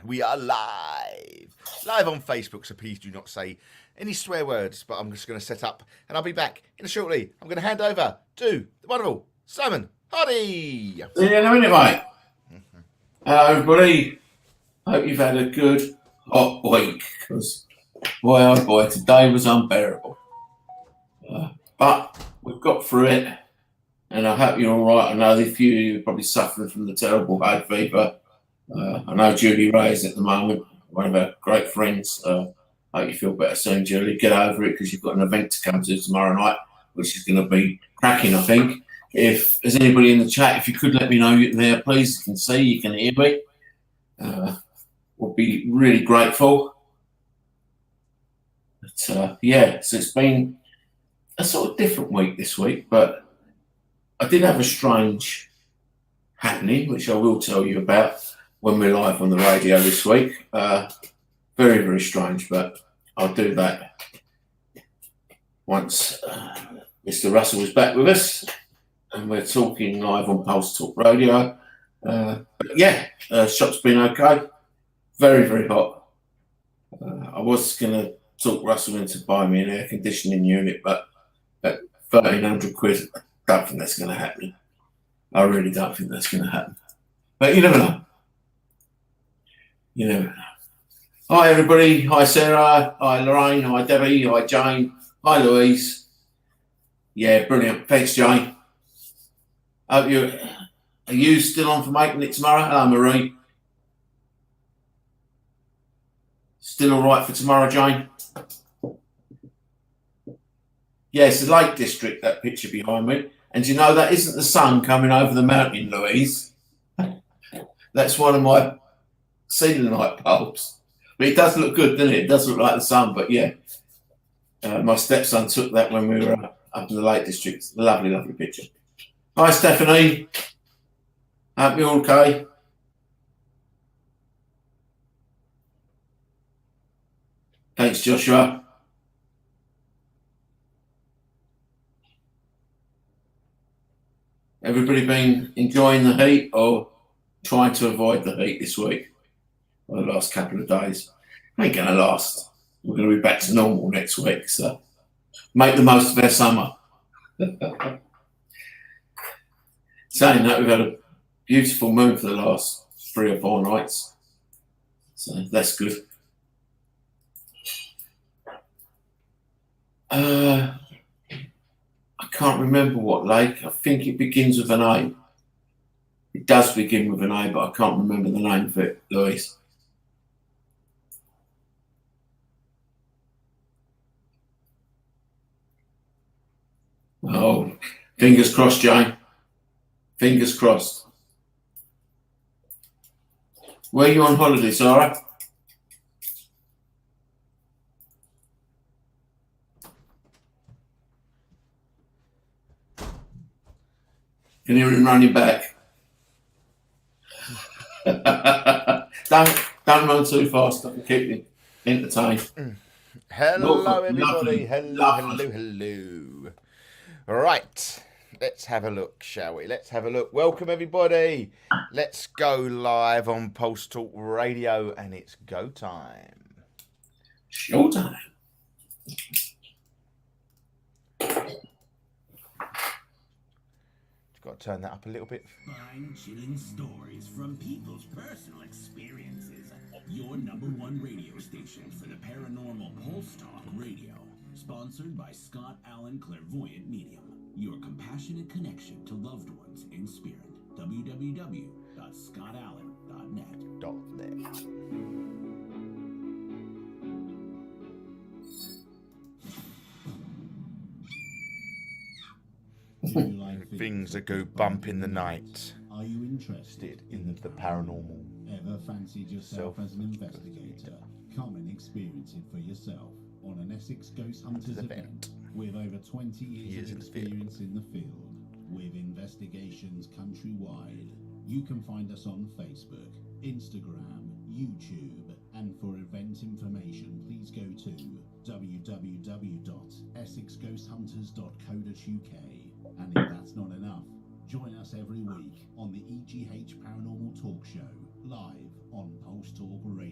We are live. Live on Facebook, so please do not say any swear words, but I'm just going to set up and I'll be back in a shortly. I'm going to hand over to the wonderful Simon Hardy. See you in a minute, mate. Hello, everybody. Hope you've had a good hot week, because boy, oh boy, today was unbearable. But we've got through it, and I hope you're all right. I know a few of you are probably suffering from the terrible hay fever. I know Julie Ray is at the moment, one of our great friends. Hope you feel better soon, Julie. Get over it, because you've got an event to come to tomorrow night, which is going to be cracking, I think. If there's anybody in the chat, if you could let me know you're there, please. You can see, you can hear me. We'll be really grateful. But yeah, so it's been a sort of different week this week, but I did have a strange happening, which I will tell you about when we're live on the radio this week. Very, very strange, but I'll do that once Mr. Russell is back with us and we're talking live on Pulse Talk Radio. But yeah, shop's been okay. Very, very hot. I was going to talk Russell into buying me an air conditioning unit, but at 1,300 quid, I don't think that's going to happen. I really don't think that's going to happen. But you never know. You never know. Hi, everybody. Hi, Sarah. Hi, Lorraine. Hi, Debbie. Hi, Jane. Hi, Louise. Yeah, brilliant. Thanks, Jane. Are you still on for making it tomorrow? Hello, Marie. Still all right for tomorrow, Jane? Yeah, it's the Lake District, that picture behind me. And you know, that isn't the sun coming over the mountain, Louise. That's one of my ceiling light bulbs. But it does look good, doesn't it? It does look like the sun, but yeah. My stepson took that when we were up in the Lake District. Lovely, lovely picture. Hi, Stephanie. Hope you're okay. Thanks, Joshua. Everybody been enjoying the heat or trying to avoid the heat this week? Or the last couple of days? Ain't going to last. We're going to be back to normal next week, so make the most of our summer. Saying that, we've had a beautiful moon for the last 3 or 4 nights, so that's good. I can't remember what lake. I think it begins with an A. It does begin with an A, but I can't remember the name of it, Louise. Oh, fingers crossed, Jane. Fingers crossed. Where are you on holiday, Sarah? Can you run your back? Don't run too fast. I can keep you entertained. Hello, everybody. Lovely. Hello. Right. Let's have a look, shall we? Let's have a look. Welcome, everybody. Let's go live on Pulse Talk Radio, and it's go time. Showtime. Got to turn that up a little bit. Fine, chilling stories from people's personal experiences. Your #1 radio station for the paranormal Pulse Talk Radio. Sponsored by Scott Allen Clairvoyant Medium. Your compassionate connection to loved ones in spirit. www.scottallen.net. Things that go bump in the night. Are you interested in the paranormal? Ever fancied yourself as an investigator? Come and experience it for yourself on an Essex Ghost Hunters event. With over 20 years of experience in the field, with investigations countrywide. You can find us on Facebook, Instagram, YouTube, and for event information, please go to www.essexghosthunters.co.uk. And if that's not enough, join us every week on the EGH Paranormal Talk Show, live on Pulse Talk Radio.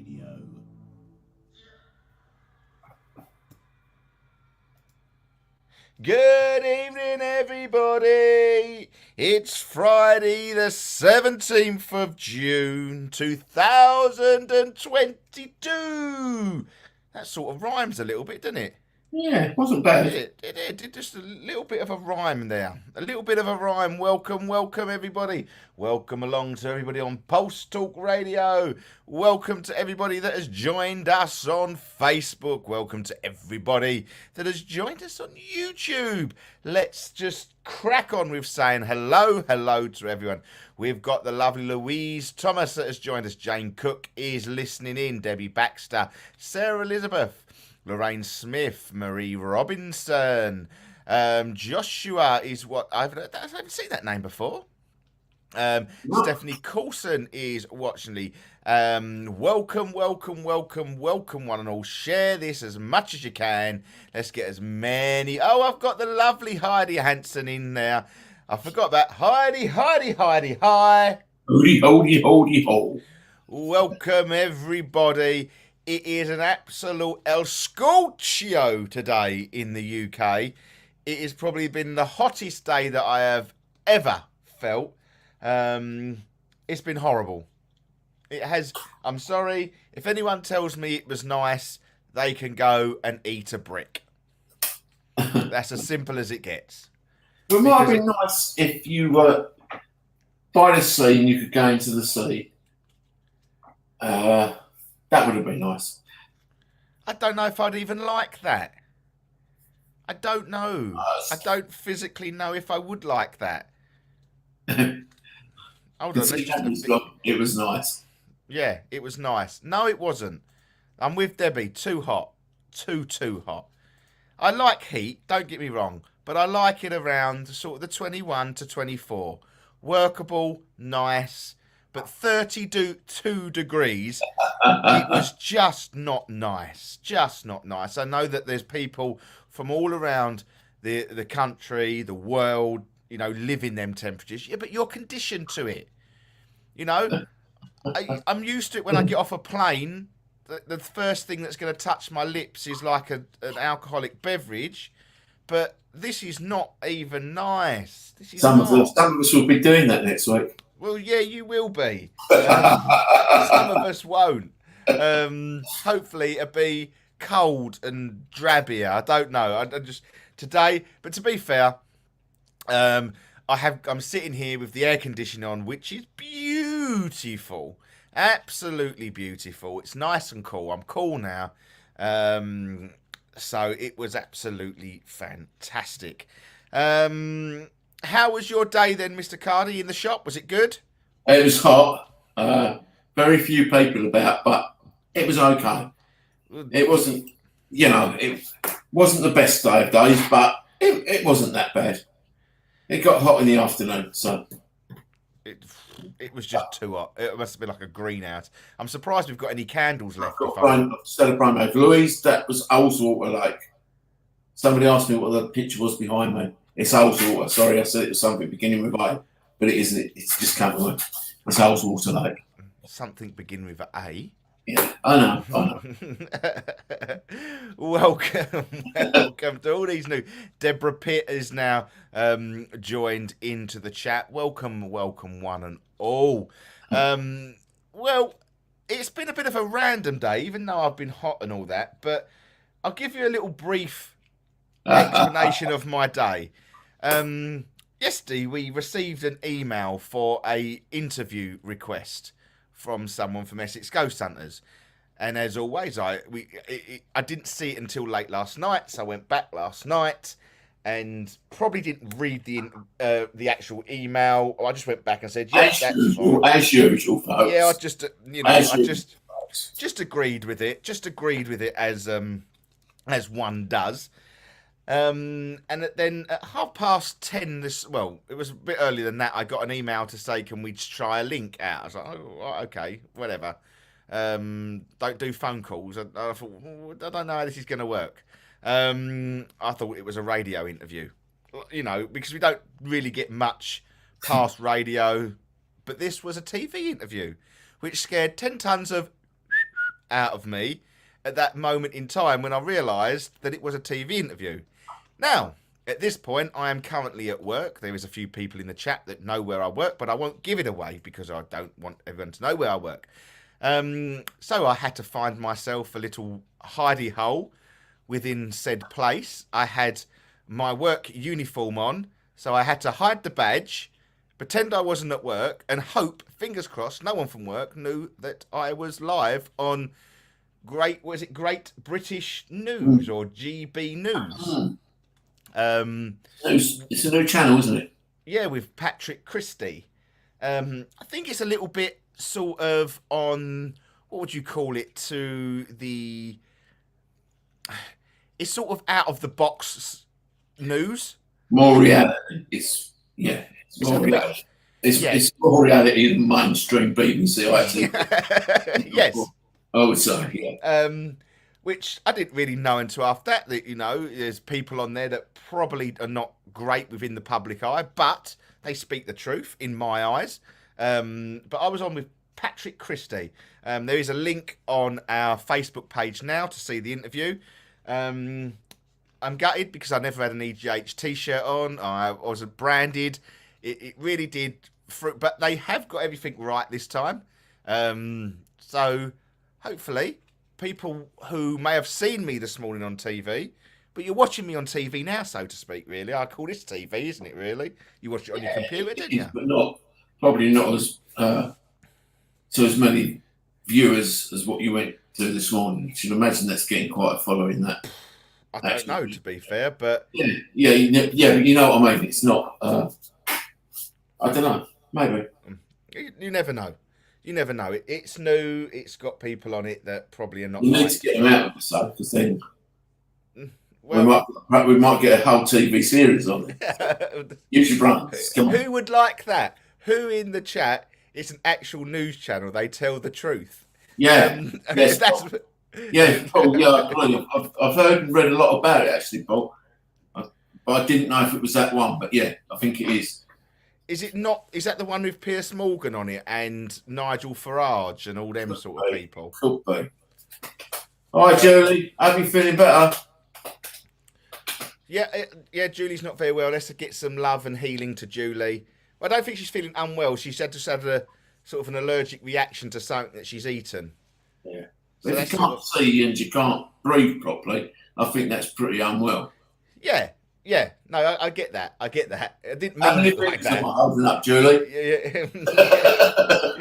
Good evening, everybody. It's Friday, the 17th of June, 2022. That sort of rhymes a little bit, doesn't it? Yeah, it wasn't bad. It did just a little bit of a rhyme there. A little bit of a rhyme. Welcome, everybody. Welcome along to everybody on Pulse Talk Radio. Welcome to everybody that has joined us on Facebook. Welcome to everybody that has joined us on YouTube. Let's just crack on with saying hello to everyone. We've got the lovely Louise Thomas that has joined us. Jane Cook is listening in. Debbie Baxter, Sarah Elizabeth, Lorraine Smith, Marie Robinson, Joshua is what I haven't seen that name before. Stephanie Coulson is watching me. Welcome one and all. Share this as much as you can. Let's get as many. Oh, I've got the lovely Heidi Hansen in there. I forgot that. Heidi, hi. Holy, ho. Welcome everybody. It is an absolute El Scorchio today in the UK. It has probably been the hottest day that I have ever felt. It's been horrible. It has. I'm sorry. If anyone tells me it was nice, they can go and eat a brick. That's as simple as it gets. It might have been nice if you were by the sea and you could go into the sea. That would have been nice. I don't know if I'd even like that. I don't know. I don't physically know if I would like that. Hold on, it was nice. Yeah, it was nice. No, it wasn't. I'm with Debbie. Too hot. Too hot. I like heat, don't get me wrong, but I like it around sort of the 21 to 24. Workable, nice. But 32 degrees, it was just not nice. Just not nice. I know that there's people from all around the country, the world, you know, live in them temperatures. Yeah, but you're conditioned to it. You know, I'm used to it when I get off a plane. The first thing that's going to touch my lips is like an alcoholic beverage. But this is not even nice. Some of us will be doing that next week. Well, yeah, you will be. Some of us won't. Hopefully, it'll be cold and drabbier. I don't know. I just today, but to be fair, I'm sitting here with the air conditioning on, which is beautiful, absolutely beautiful. It's nice and cool. I'm cool now. So it was absolutely fantastic. How was your day then, Mr. Cardi, in the shop? Was it good? It was hot. Very few people about, but it was okay. It wasn't, it wasn't the best day of days, but it wasn't that bad. It got hot in the afternoon, so. It was just too hot. It must have been like a greenhouse. I'm surprised we've got any candles left. Stella Promo. Louise, that was Ullswater Lake. Somebody asked me what the picture was behind me. It's Ullswater. Sorry, I said it was something beginning with A, but it isn't. It's just Campbell. It's Ullswater Lake. Something beginning with A? Yeah, I know. Welcome to all these new. Deborah Pitt is now joined into the chat. Welcome one and all. Well, it's been a bit of a random day, even though I've been hot and all that, but I'll give you a little brief explanation of my day. Yesterday, we received an email for a interview request from someone from Essex Ghost Hunters, and as always, I didn't see it until late last night, so I went back last night and probably didn't read the actual email. I just went back and said, "Yeah, that's fine." As usual, folks. Yeah, I just agreed with it. Just agreed with it as one does. And then at 10:30, it was a bit earlier than that, I got an email to say, can we try a link out? I was like, oh, okay, whatever. Don't do phone calls. I thought, I don't know how this is going to work. I thought it was a radio interview, because we don't really get much past radio, but this was a TV interview, which scared 10 tons of out of me at that moment in time when I realised that it was a TV interview. Now, At this point, I am currently at work. There is a few people in the chat that know where I work, but I won't give it away because I don't want everyone to know where I work. So I had to find myself a little hidey hole within said place. I had my work uniform on, so I had to hide the badge, pretend I wasn't at work, and hope, fingers crossed, no one from work knew that I was live on Great British News or GB News. It's a new channel, isn't it? Yeah, with Patrick Christie. I think it's a little bit sort of on, what would you call it, to the... It's sort of out of the box news. More reality. It's more reality. It's more reality than mainstream BBC. Yes. I would say, yeah. Which I didn't really know until after that, you know, there's people on there that probably are not great within the public eye, but they speak the truth in my eyes. But I was on with Patrick Christie. There is a link on our Facebook page now to see the interview. I'm gutted because I never had an EGH t-shirt on. I wasn't branded. It really did, but they have got everything right this time. So hopefully people who may have seen me this morning on TV, but you're watching me on TV now, so to speak, really. I call this TV, isn't it, really? You watch it on your computer, didn't you? But probably not as to as many viewers as what you went to this morning. You should imagine that's getting quite a following, that. I don't know, to be fair, but... Yeah, you know what I mean. It's not... I don't know. Maybe. You never know. You never know. It's new. It's got people on it that probably are not. You need to get them out of the because then well, we might get a whole TV series on it. Use your brains. Come on. Who would like that? Who in the chat? It's an actual news channel. They tell the truth. Yeah. Yes, yeah, Paul. Yeah, I've heard and read a lot about it actually, Paul. But I didn't know if it was that one. But yeah, I think it is. Is it not? Is that the one with Piers Morgan on it and Nigel Farage and all them sort of people? Could be. All right, Julie. Hope you feeling better. Yeah. Julie's not very well. Let's get some love and healing to Julie. I don't think she's feeling unwell. She's just had a sort of an allergic reaction to something that she's eaten. Yeah. So if you can't see and you can't breathe properly, I think that's pretty unwell. Yeah, no, I get that. I didn't mean it like that. Holding up, Julie.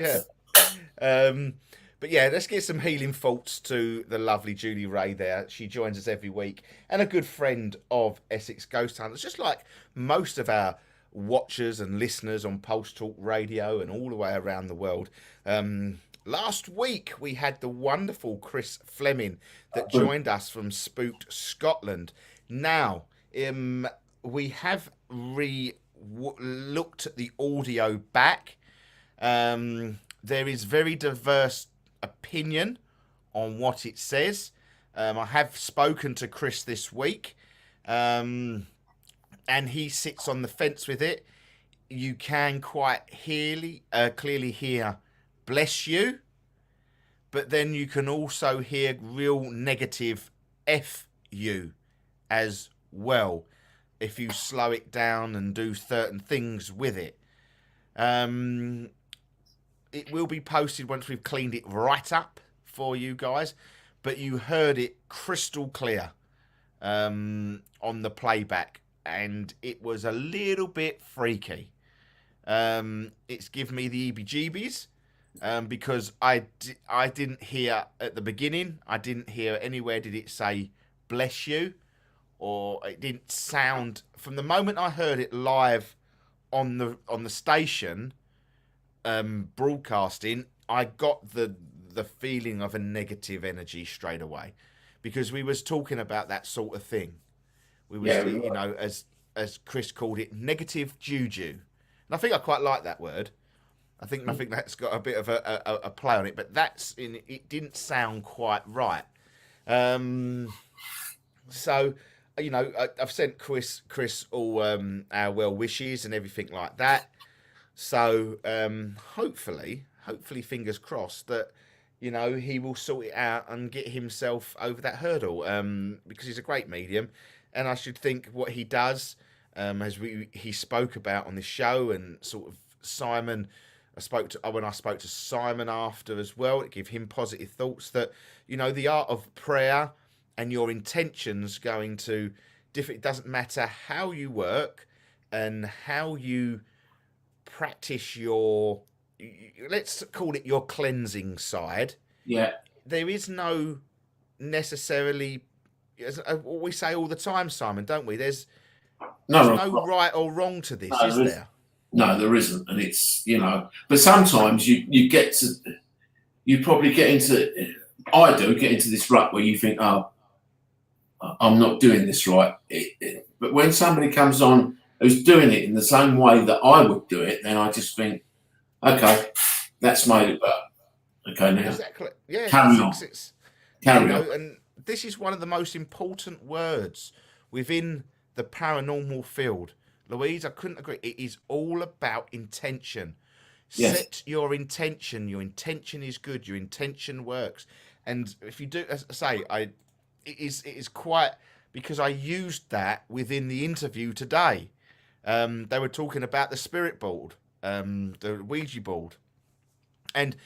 Yeah. But yeah, let's get some healing thoughts to the lovely Julie Ray there. She joins us every week and a good friend of Essex Ghost Hunters, just like most of our watchers and listeners on Pulse Talk Radio and all the way around the world. Last week, we had the wonderful Chris Fleming that joined us from Spooked Scotland. Now, we have looked at the audio back. There is very diverse opinion on what it says. I have spoken to Chris this week, and he sits on the fence with it. You can quite clearly hear "bless you," but then you can also hear real negative "f you" as well if you slow it down and do certain things with it. It will be posted once we've cleaned it right up for you guys, but you heard it crystal clear on the playback, and it was a little bit freaky. It's given me the EBGBs because I didn't hear at the beginning. I didn't hear anywhere did it say "bless you," or it didn't sound from the moment I heard it live on the station broadcasting. I got the feeling of a negative energy straight away because we was talking about that sort of thing. We was, you know, as Chris called it, negative juju. And I think I quite like that word. I think that's got a bit of a play on it, but it didn't sound quite right. So, you know, I've sent Chris all our well wishes and everything like that. So hopefully, fingers crossed that, you know, he will sort it out and get himself over that hurdle because he's a great medium. and I should think what he does, as he spoke about on the show, and sort of Simon. When I spoke to Simon after as well, it gave him positive thoughts that, you know, the art of prayer and your intentions going to differ. It doesn't matter how you work and how you practice your, let's call it your cleansing side. Yeah. There is no necessarily, as we say all the time, Simon, don't we? There's no right or wrong to this, is there? No, there isn't, and it's, you know. But sometimes you probably get into. I do get into this rut where you think, oh, I'm not doing this right. But when somebody comes on who's doing it in the same way that I would do it, then I just think, okay, that's made it better. Okay, now exactly, yeah, carry on. Carry on. And this is one of the most important words within the paranormal field. Louise, I couldn't agree. It is all about intention. Yes. Set your intention. Your intention is good. Your intention works. And if you do, as I say, it is quite, because I used that within the interview today. They were talking about the spirit board, the Ouija board, and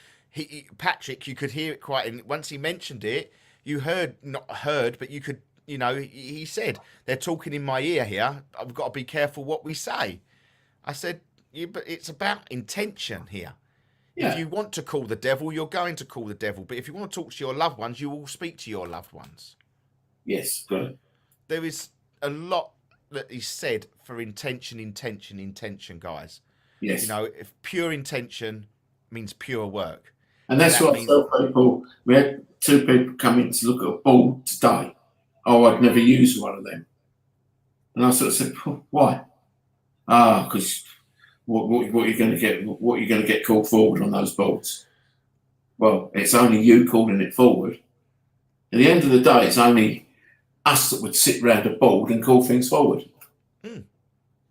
Patrick, you could hear it quite. And once he mentioned it, you not heard, but you could. You know, he said, they're talking in my ear here. I've got to be careful what we say. I said, yeah, but it's about intention here. Yeah. If you want to call the devil, you're going to call the devil. But if you want to talk to your loved ones, you will speak to your loved ones. Yes, good. There is a lot that is said for intention, guys. Yes. You know, if pure intention means pure work. And that's what I tell people. We had 2 people come in to look at a board today. Oh, I'd never use one of them. And I sort of said, why? Because what you're going to get? What you're going to get called forward on those boards? Well, it's only you calling it forward. At the end of the day, it's only us that would sit around a board and call things forward.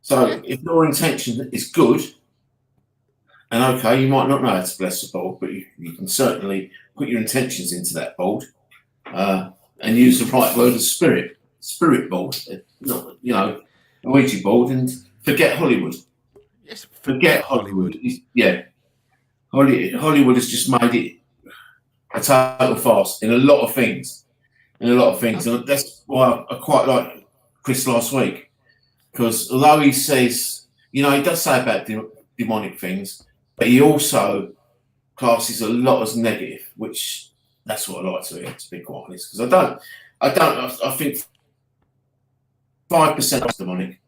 So if your intention is good, and okay, you might not know how to bless the board, but you can certainly put your intentions into that board. And use the right word of spirit board, not, you know, a Ouija board, and forget Hollywood. Yes, forget Hollywood. Yeah, Hollywood has just made it a total farce in a lot of things. And that's why I quite like Chris last week, because although he says, you know, he does say about demonic things, but he also classes a lot as negative, which. That's what I like to hear, to be quite honest, because I think 5% is demonic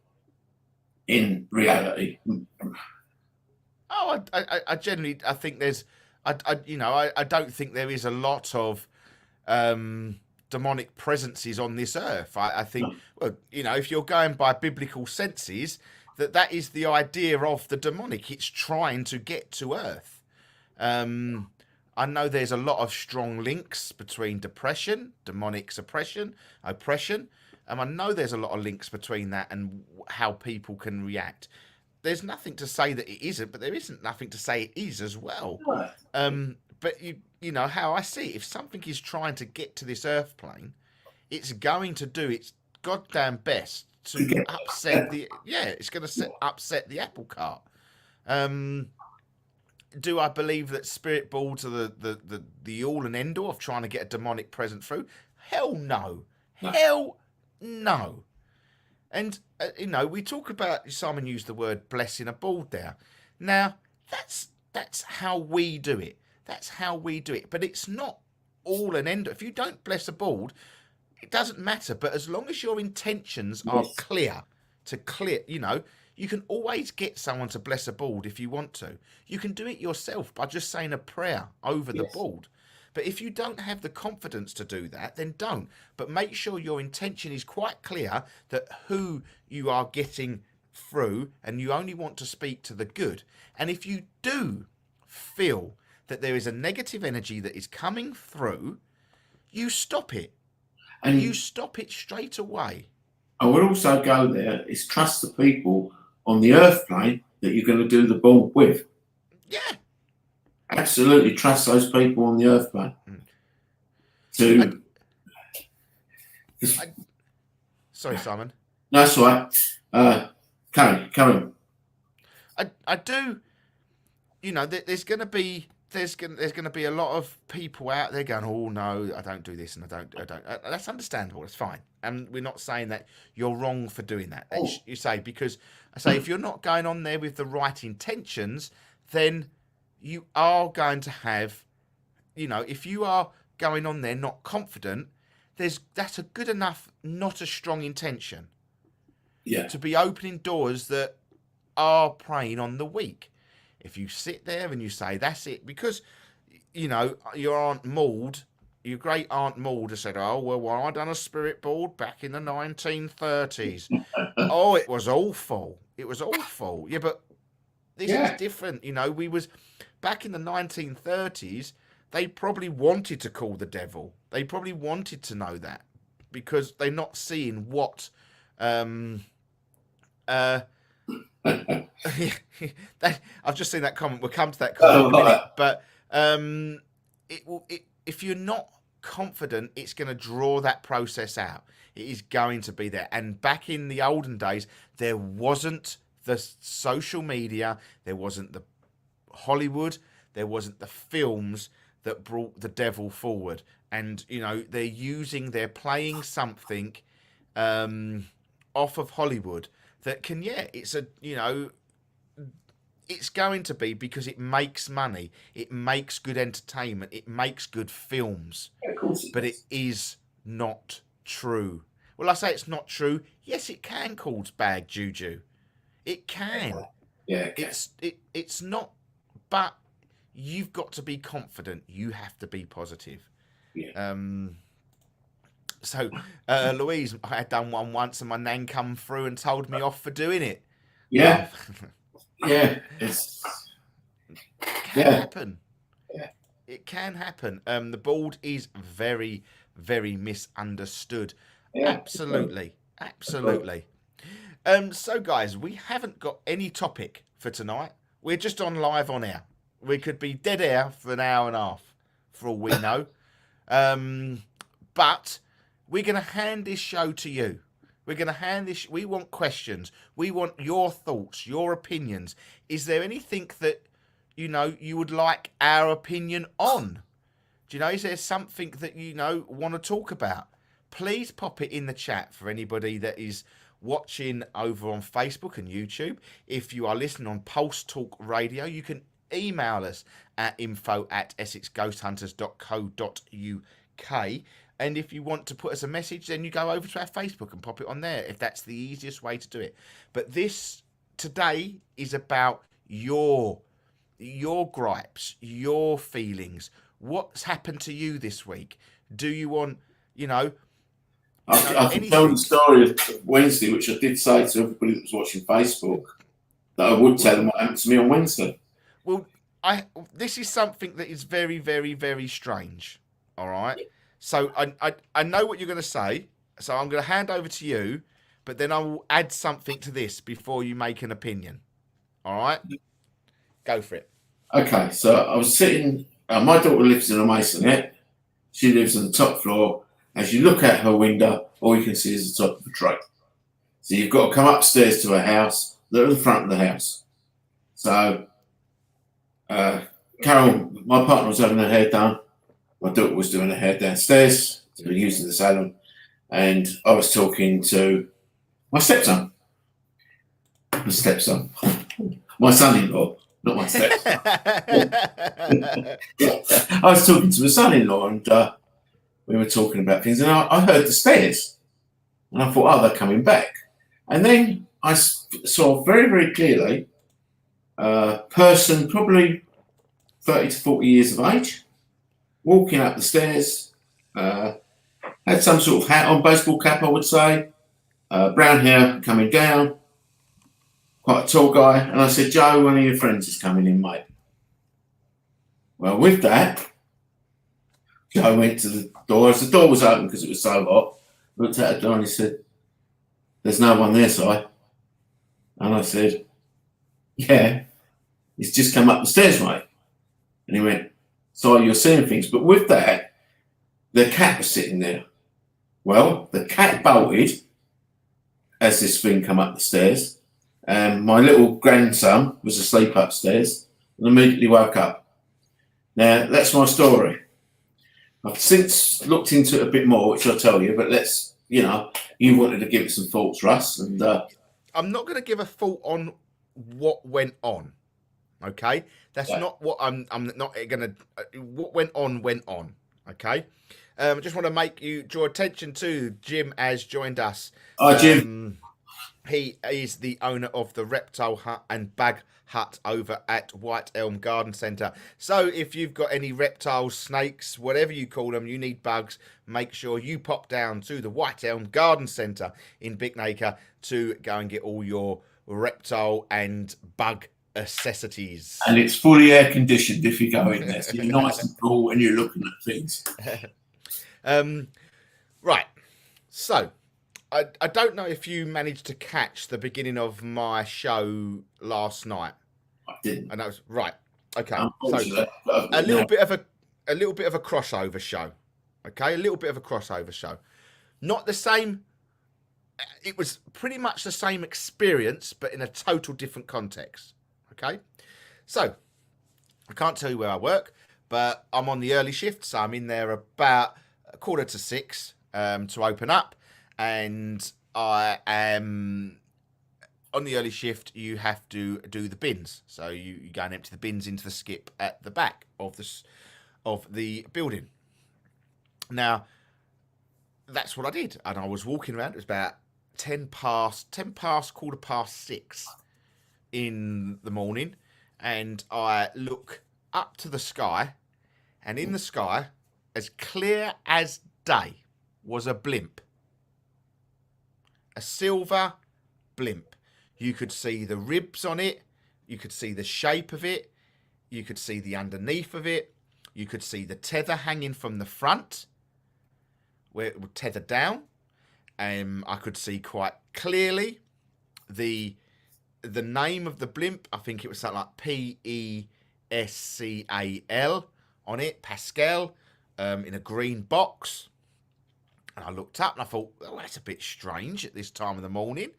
in reality. Oh, I generally, I think there's, I don't think there is a lot of demonic presences on this earth. I think, well, you know, if you're going by biblical senses, that is the idea of the demonic. It's trying to get to earth. I know there's a lot of strong links between depression, demonic suppression, oppression. I know there's a lot of links between that and how people can react. There's nothing to say that it isn't, but there isn't nothing to say it is as well. But you know how I see it. If something is trying to get to this earth plane, it's going to do its goddamn best to upset it's going to upset the apple cart. Do I believe that spirit boards are the all and end all of trying to get a demonic present through? Hell no. Hell no. And, you know, we talk about, Simon used the word blessing a board there. Now, that's how we do it. That's how we do it. But it's not all and end all. If you don't bless a board, it doesn't matter. But as long as your intentions are clear, you know, you can always get someone to bless a board if you want to. You can do it yourself by just saying a prayer over the board. But if you don't have the confidence to do that, then don't. But make sure your intention is quite clear that who you are getting through, and you only want to speak to the good. And if you do feel that there is a negative energy that is coming through, you stop it. And you stop it straight away. I would also go there is trust the people on the earth plane that you're going to do the board with. Yeah. Absolutely trust those people on the earth plane. Sorry, Simon. No, that's all right. Carry on. I do. You know, there's going to be a lot of people out there going, "Oh no, I don't do this and I don't." That's understandable. It's fine, and we're not saying that you're wrong for doing that. You say, because I say if you're not going on there with the right intentions, then you are going to have, you know, if you are going on there not confident, that's a good enough, not a strong intention. Yeah. To be opening doors that are preying on the weak. If you sit there and you say, that's it, because, you know, your Aunt Maud, your great Aunt Maud has said, oh, well, I done a spirit board back in the 1930s. Oh, it was awful. It was awful. Yeah, but this is different. You know, back in the 1930s, they probably wanted to call the devil. They probably wanted to know that because they're not seeing what... I've just seen that comment. We'll come to that comment in a minute. But if you're not confident, it's going to draw that process out. It is going to be there. And back in the olden days, there wasn't the social media, there wasn't the Hollywood, there wasn't the films that brought the devil forward. And, you know, they're playing something off of Hollywood that can, it's a, you know, it's going to be because it makes money, it makes good entertainment, it makes good films, but it is not true. Well, I say it's not true. Yes, it can cause bad juju. It can. Yeah, it's not, but you've got to be confident. You have to be positive. Yeah. So, Louise, I had done one once and my nan come through and told me off for doing it. Yeah. Yeah. It can happen. Yeah. It can happen. The board is very, very misunderstood. Yeah. Absolutely. So, guys, we haven't got any topic for tonight. We're just on live on air. We could be dead air for an hour and a half, for all we know. But we're going to hand this show to you. We're going to hand this. We want questions. We want your thoughts, your opinions. Is there anything that, you know, you would like our opinion on? Do you know, is there something that, you know, want to talk about? Please pop it in the chat for anybody that is watching over on Facebook and YouTube. If you are listening on Pulse Talk Radio, you can email us at info@essexghosthunters.co.uk. And if you want to put us a message, then you go over to our Facebook and pop it on there, if that's the easiest way to do it. But this today is about your gripes, your feelings. What's happened to you this week? Do you want, you know... I can tell the story of Wednesday, which I did say to everybody that was watching Facebook, that I would tell them what happened to me on Wednesday. Well, this is something that is very, very, very strange, all right? So I know what you're going to say, so I'm going to hand over to you, but then I will add something to this before you make an opinion. All right? Go for it. Okay, so I was sitting, my daughter lives in a masonette. She lives on the top floor. As you look out her window, all you can see is the top of the tree. So you've got to come upstairs to her house. They're at the front of the house. So Carol, my partner, was having her hair done. My daughter was doing her hair downstairs, so using the salon, and I was talking to my stepson. My son-in-law, not my stepson. I was talking to my son-in-law, and we were talking about things, and I heard the stairs, and I thought, oh, they're coming back. And then I saw very, very clearly a person, probably 30 to 40 years of age, walking up the stairs, had some sort of hat on, baseball cap, I would say, brown hair coming down, quite a tall guy. And I said, Joe, one of your friends is coming in, mate. Well, with that, Joe went to the door. As the door was open because it was so hot, looked at the door and he said, there's no one there, Si. And I said, yeah, he's just come up the stairs, mate. And he went, so you're seeing things. But with that, the cat was sitting there. Well, the cat bolted as this thing come up the stairs. And my little grandson was asleep upstairs and immediately woke up. Now, that's my story. I've since looked into it a bit more, which I'll tell you, but let's, you wanted to give it some thoughts, Russ. And I'm not going to give a thought on what went on. Okay? That's not what I'm not going to... What went on, went on. Okay? I just want to draw attention to Jim has joined us. Hi, Jim. He is the owner of the Reptile Hut and Bag Hut over at White Elm Garden Centre. So if you've got any reptiles, snakes, whatever you call them, you need bugs, make sure you pop down to the White Elm Garden Centre in Bicknacre to go and get all your reptile and bug necessities. And it's fully air conditioned if you go in there. So you're nice and cool when you're looking at things. Right. So I don't know if you managed to catch the beginning of my show last night. I didn't. And that was right. Okay. So a little bit of a crossover show. Okay, a little bit of a crossover show. Not the same. It was pretty much the same experience, but in a total different context. Okay. So I can't tell you where I work, but I'm on the early shift, so I'm in there about 5:45 to open up. And I am on the early shift. You have to do the bins, so you go and empty the bins into the skip at the back of the building. Now, that's what I did, and I was walking around. It was about 6:15 in the morning, and I look up to the sky, and in the sky, as clear as day, was a blimp. A silver blimp. You could see the ribs on it. You could see the shape of it. You could see the underneath of it. You could see the tether hanging from the front, where it would tether down. I could see quite clearly the name of the blimp. I think it was something like Pescal on it, Pascal, in a green box. And I looked up and I thought, oh, that's a bit strange at this time of the morning.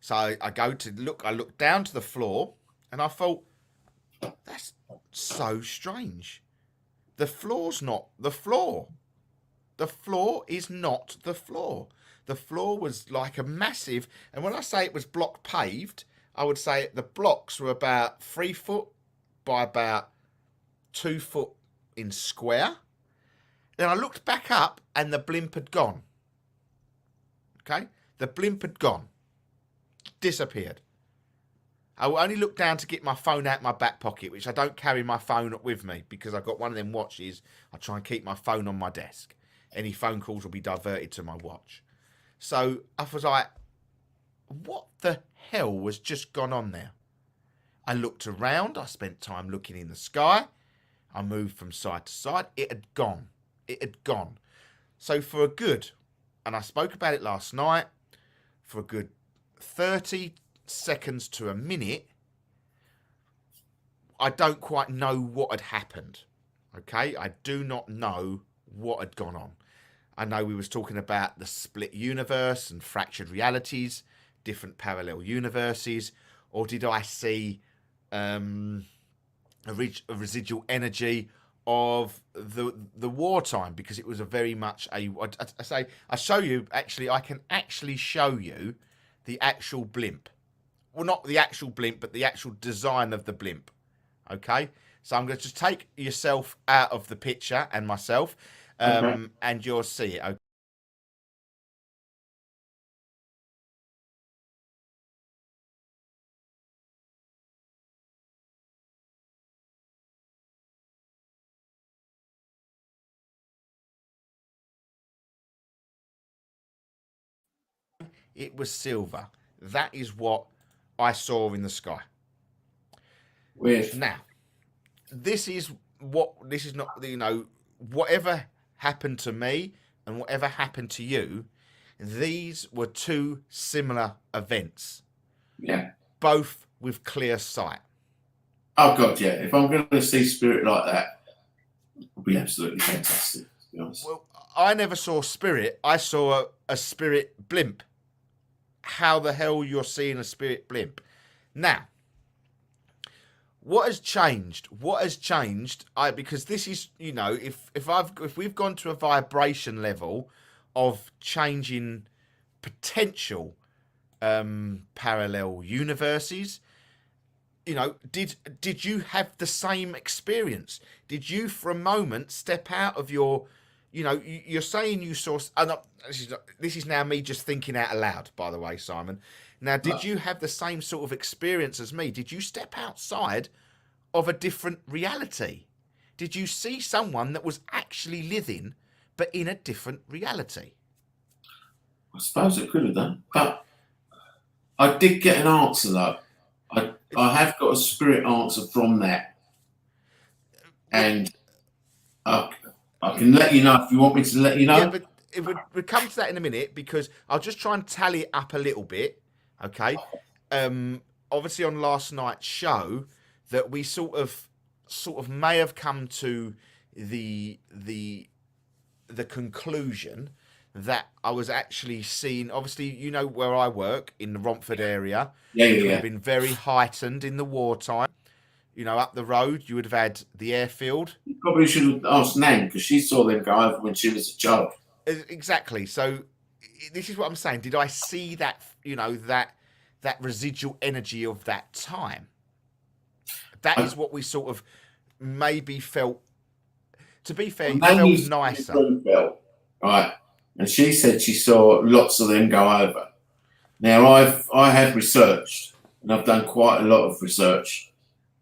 So I go to look, I looked down to the floor and I thought, that's so strange. The floor's not the floor. The floor is not the floor. The floor was like a massive, and when I say it was block paved, I would say the blocks were about 3 foot by about 2 foot in square. Then I looked back up and the blimp had gone. Okay? The blimp had gone. Disappeared. I only looked down to get my phone out my back pocket, which I don't carry my phone with me because I've got one of them watches. I try and keep my phone on my desk. Any phone calls will be diverted to my watch. So I was like, what the hell was just gone on there? I looked around. I spent time looking in the sky. I moved from side to side. It had gone. It had gone. So for a good, and I spoke about it last night, for a good 30 seconds to a minute, I don't quite know what had happened. Okay? I do not know what had gone on. I know we was talking about the split universe and fractured realities, different parallel universes, or did I see a residual energy of the wartime, because it was a very much I show you, actually I can actually show you the actual blimp. Well, not the actual blimp, but the actual design of the blimp. Okay, so I'm going to just take yourself out of the picture and myself, and you'll see it. Okay? It was silver. That is what I saw in the sky. Weird. Now, this is not, whatever happened to me and whatever happened to you, these were two similar events. Yeah. Both with clear sight. Oh, God, yeah. If I'm going to see spirit like that, it'll be absolutely fantastic, to be honest. Well, I never saw spirit. I saw a spirit blimp. how the hell you're seeing a spirit blimp. Now, what has changed? What has changed? Because this is, you know, if we've gone to a vibration level of changing potential parallel universes, you know, did you have the same experience? Did you for a moment step out of your, you know, you're saying you saw, this is now me just thinking out aloud, by the way, Simon. Now, did you have the same sort of experience as me? Did you step outside of a different reality? Did you see someone that was actually living, but in a different reality? I suppose it could have done, but I did get an answer though. I have got a spirit answer from that, and I can let you know if you want me to let you know. Yeah, but we'll come to that in a minute, because I'll just try and tally it up a little bit. Okay. Obviously on last night's show that we sort of may have come to the conclusion that I was actually seeing, obviously, you know, where I work in the Romford area. It would have been very heightened in the wartime. You know, up the road, you would have had the airfield. You probably should have asked Nan, because she saw them go over when she was a child. Exactly. So this is what I'm saying. Did I see that, you know, that residual energy of that time? That is what we sort of maybe felt. To be fair, it felt nicer. Right. And she said she saw lots of them go over. Now, I have researched, and I've done quite a lot of research,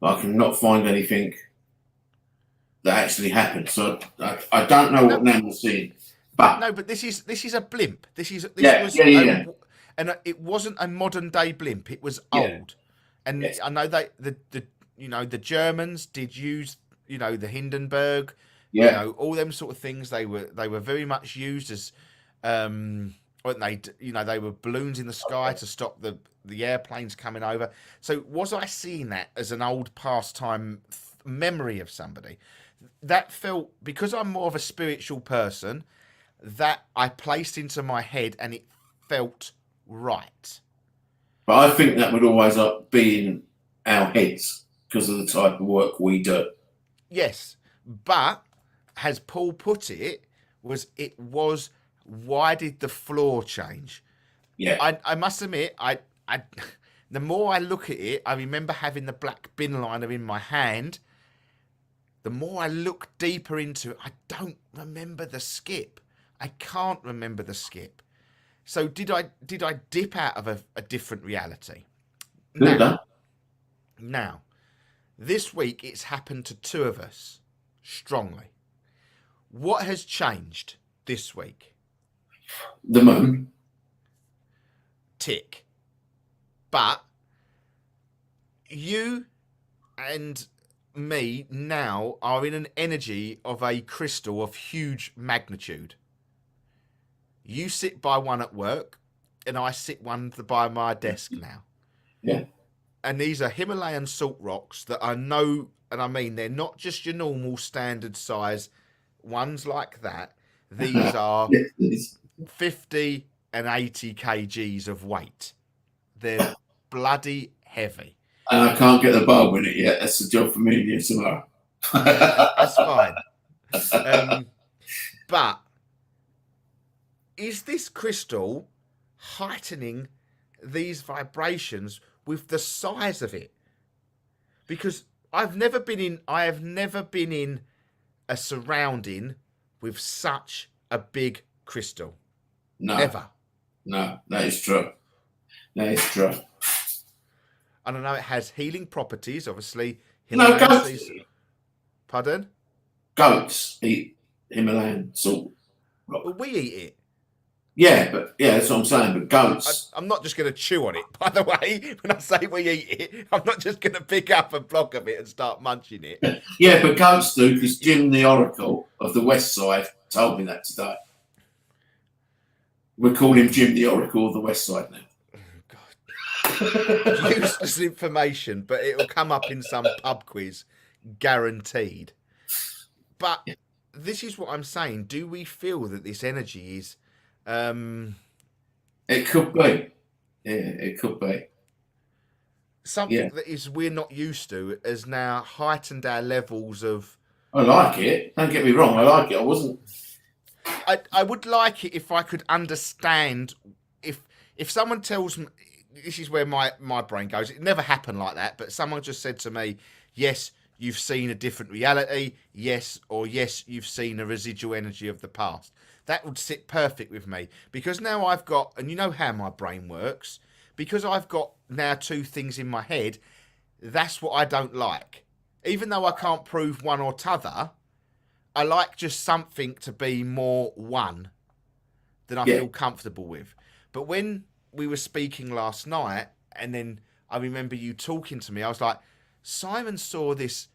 but I cannot find anything that actually happened. So I don't know what Nan was seeing. But no, but this is a blimp. And it wasn't a modern day blimp. It was old. And I know that the Germans did use, you know, the Hindenburg. You know, all them sort of things. They were very much used as, they were balloons in the sky to stop the airplanes coming over. So was I seeing that as an old pastime memory of somebody? That felt, because I'm more of a spiritual person, that I placed into my head, and it felt right. But I think that would always be in our heads because of the type of work we do. Yes, but as Paul put it, was why did the floor change? Yeah, I must admit, the more I look at it, I remember having the black bin liner in my hand. The more I look deeper into it, I don't remember the skip. I can't remember the skip. So did I dip out of a different reality? Now, this week it's happened to two of us strongly. What has changed this week? The moon. Tick. But you and me now are in an energy of a crystal of huge magnitude. You sit by one at work, and I sit one by my desk now. Yeah. And these are Himalayan salt rocks that I know, and I mean, they're not just your normal standard size ones like that. These are 50 and 80 kgs of weight. They're bloody heavy. And I can't get the bulb in it yet. That's the job for me and you tomorrow. That's fine. But is this crystal heightening these vibrations with the size of it? Because I have never been in a surrounding with such a big crystal. No. Never. No, that is true. That is true. And I know it has healing properties, obviously. No, goats. Pardon? Goats eat Himalayan salt rock. Well, we eat it. Yeah, that's what I'm saying. But goats. I'm not just going to chew on it, by the way. When I say we eat it, I'm not just going to pick up a block of it and start munching it. Yeah, but goats do, because Jim the Oracle of the West Side told me that today. We call him Jim the Oracle of the West Side now. Useless information, but it'll come up in some pub quiz, guaranteed. But this is what I'm saying. Do we feel that this energy is It could be. it could be. Something Yeah. that is we're not used to has now heightened our levels of. I like it. Don't get me wrong. I like it. I wasn't. I would like it if I could understand if someone tells me, this is where my brain goes. It never happened like that, but someone just said to me, yes, you've seen a different reality, yes, or yes, you've seen a residual energy of the past. That would sit perfect with me, because now I've got, and you know how my brain works, because I've got now two things in my head. That's what I don't like. Even though I can't prove one or t'other, I like just something to be more one that I feel comfortable with. But when we were speaking last night, and then I remember you talking to me, I was like, Simon saw this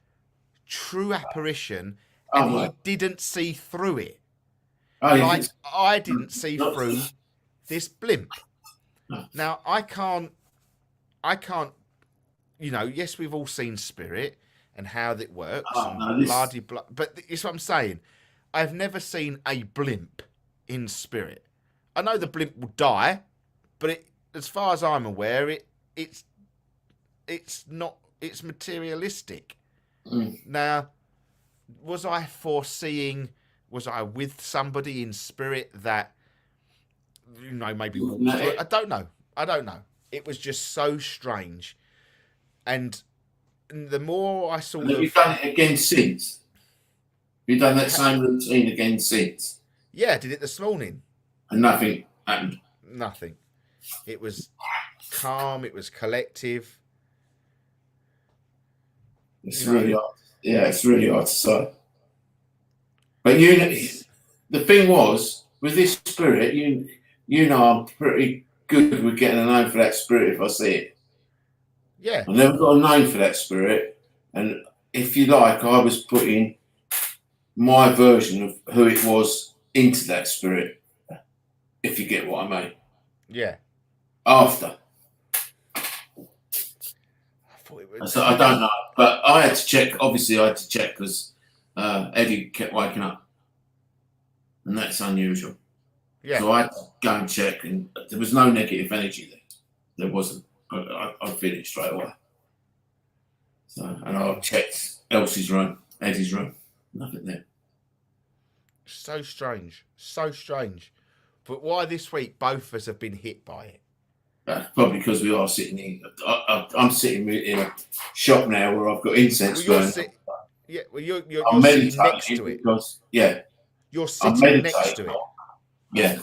true apparition and he didn't see through it. Like I didn't see through this blimp. Now I can't, yes, we've all seen Spirit and how that works. But it's what I'm saying. I've never seen a blimp in Spirit. I know the blimp will die, but as far as I'm aware, it's not. It's materialistic. Now, was I foreseeing? Was I with somebody in Spirit that maybe walked through it? I don't know. It was just so strange, and the more I sort of. Have you done it again since? Have you done that same routine again since? Yeah, I did it this morning. And nothing happened. Nothing. It was calm. It was collective. It's really hard. Yeah, it's really hard to say. But the thing was with this Spirit, I'm pretty good with getting a name for that Spirit if I see it. Yeah. I never got a name for that Spirit, and if you like, I was putting my version of who it was into that Spirit. If you get what I mean. Yeah. After. So I don't know, but I had to check. Obviously, I had to check because Eddie kept waking up, and that's unusual. Yeah. So I had to go and check, and there was no negative energy there. There wasn't. I finished straight away. So, and I checked Elsie's room, Eddie's room, nothing there. So strange, so strange. But why this week both of us have been hit by it? Probably because we are sitting in. I'm sitting in a shop now where I've got incense burning. You're sitting next to it. Because, yeah. You're sitting next to it. Yeah.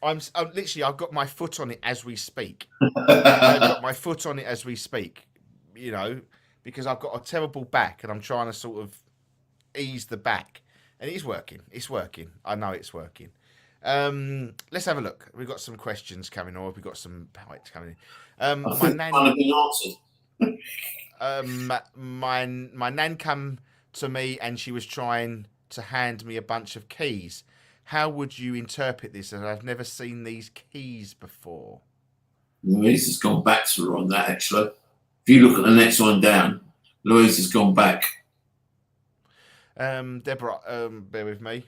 I'm literally. I've got my foot on it as we speak. I've got my foot on it as we speak. Because I've got a terrible back, and I'm trying to sort of ease the back, and it's working. It's working. I know it's working. Let's have a look. We've got some questions coming, or we've got some poets coming in. My nan, my nan come to me, and she was trying to hand me a bunch of keys. How would you interpret this? And I've never seen these keys before. Louise has gone back to her on that, actually. If you look at the next one down, Louise has gone back. Deborah, bear with me.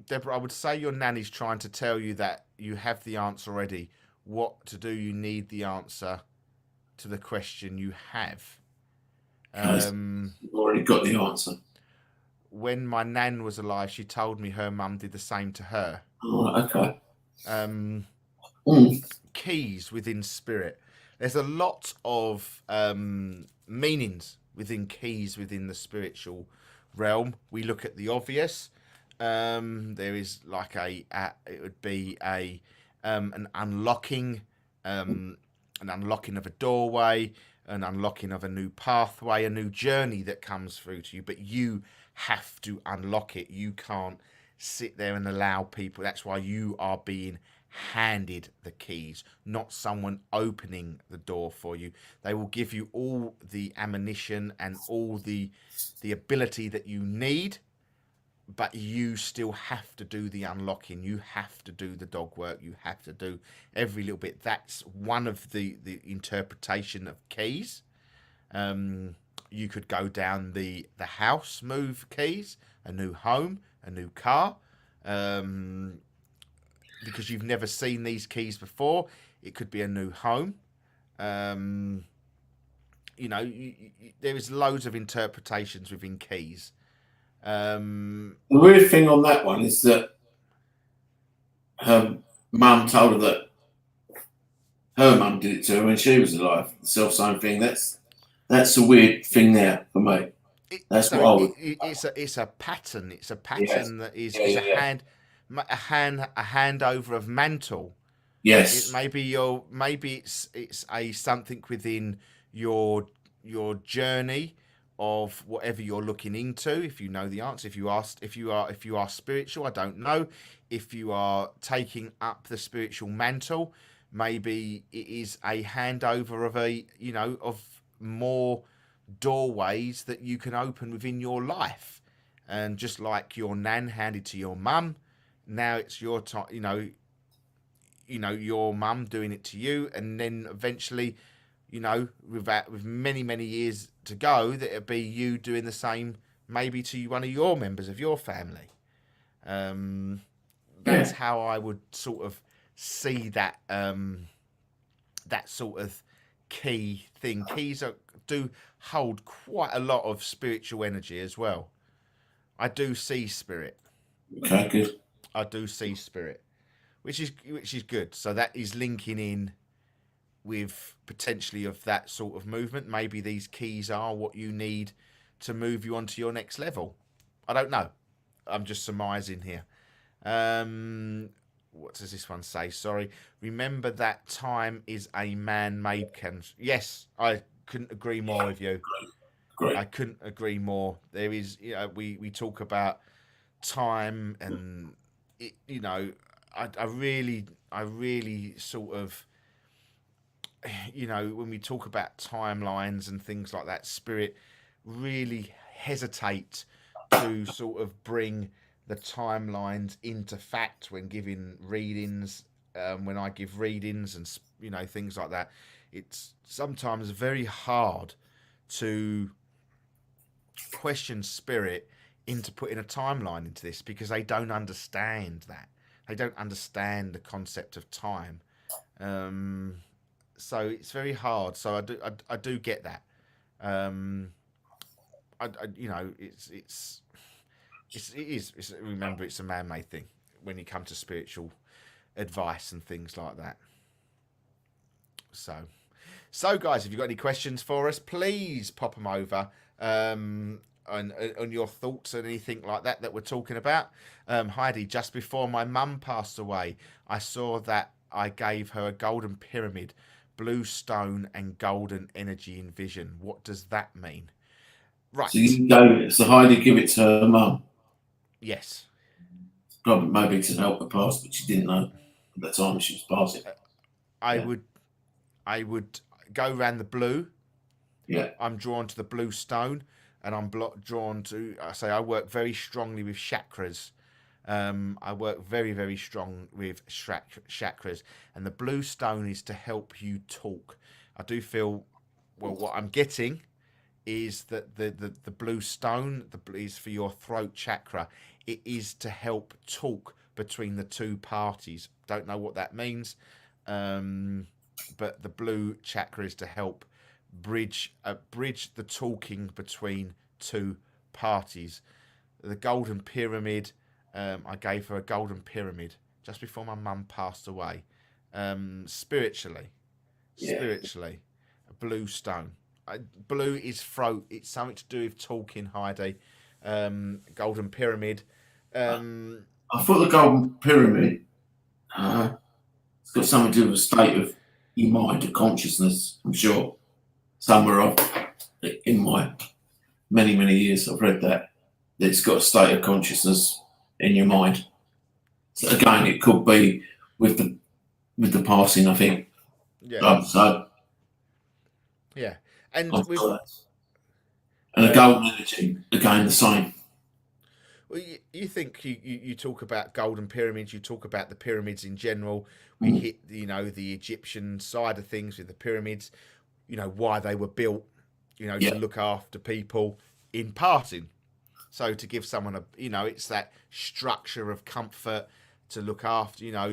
Deborah, I would say your nanny's trying to tell you that you have the answer already. What to do? You need the answer to the question you have. You've already got the answer. When my nan was alive, she told me her mum did the same to her. Oh, okay. Keys within Spirit. There's a lot of meanings within keys within the spiritual realm. We look at the obvious. There is like it would be an unlocking of a doorway, an unlocking of a new pathway, a new journey that comes through to you, but you have to unlock it. You can't sit there and allow people. That's why you are being handed the keys, not someone opening the door for you. They will give you all the ammunition and all the ability that you need, but you still have to do the unlocking. You have to do the dog work. You have to do every little bit. That's one of the interpretation of keys. You could go down the house move keys, a new home, a new car. because you've never seen these keys before. It could be a new home. You know, there is loads of interpretations within keys. The weird thing on that one is that her mum told her that her mum did it to her when she was alive. The self-same thing. That's a weird thing there for me. That's what I would. It's a pattern. It's a pattern that is a handover of mantle. Yes. Maybe it's a something within your journey of whatever you're looking into. If you know the answer, if you are spiritual, I don't know. If you are taking up the spiritual mantle, maybe it is a handover of more doorways that you can open within your life. And just like your nan handed to your mum, now it's your time. Your mum doing it to you, and then eventually, with many years to go, that it'll be you doing the same, maybe to one of your members of your family. That's how I would sort of see that that sort of key thing. Keys do hold quite a lot of spiritual energy as well. I do see spirit. Okay, good. I do see spirit, which is good. So that is linking in with potentially of that sort of movement. Maybe these keys are what you need to move you on to your next level. I don't know. I'm just surmising here. What does this one say? Sorry. Remember that time is a man-made Yes, I couldn't agree more with you. Great. I couldn't agree more. There is, we talk about time, and I really sort of, when we talk about timelines and things like that, spirit really hesitate to sort of bring the timelines into fact when giving readings. When I give readings and things like that, it's sometimes very hard to question spirit into putting a timeline into this, because they don't understand that. They don't understand the concept of time. So it's very hard. So I do get that. Remember, it's a man-made thing when you come to spiritual advice and things like that. So guys, if you've got any questions for us, please pop them over. On your thoughts and anything like that we're talking about. Heidi, just before my mum passed away, I saw that I gave her a golden pyramid, blue stone, and golden energy in vision. What does that mean? Right. So Heidi give it to her mum. Yes. Probably maybe to help her pass, but she didn't know at the time she was passing. I would go around the blue. Yeah. I'm drawn to the blue stone. And I'm drawn to, I work very strongly with chakras. I work very, very strong with chakras. And the blue stone is to help you talk. I do feel, what I'm getting is that the blue stone is for your throat chakra. It is to help talk between the two parties. Don't know what that means. But the blue chakra is to help bridge the talking between two parties. The golden pyramid, I gave her a golden pyramid just before my mum passed away. Spiritually, a blue stone. Blue is throat. It's something to do with talking, Heidi. Golden pyramid. I thought the golden pyramid, it's got something to do with the state of your mind, of consciousness, I'm sure. Somewhere in my many years I've read that it's got a state of consciousness in your mind. So again, it could be with the passing, I think. Yeah. Yeah. And the golden energy, again, the same. Well, you think you talk about golden pyramids, you talk about the pyramids in general. We hit the Egyptian side of things with the pyramids. Why they were built, to look after people in passing. So to give someone it's that structure of comfort, to look after. You know,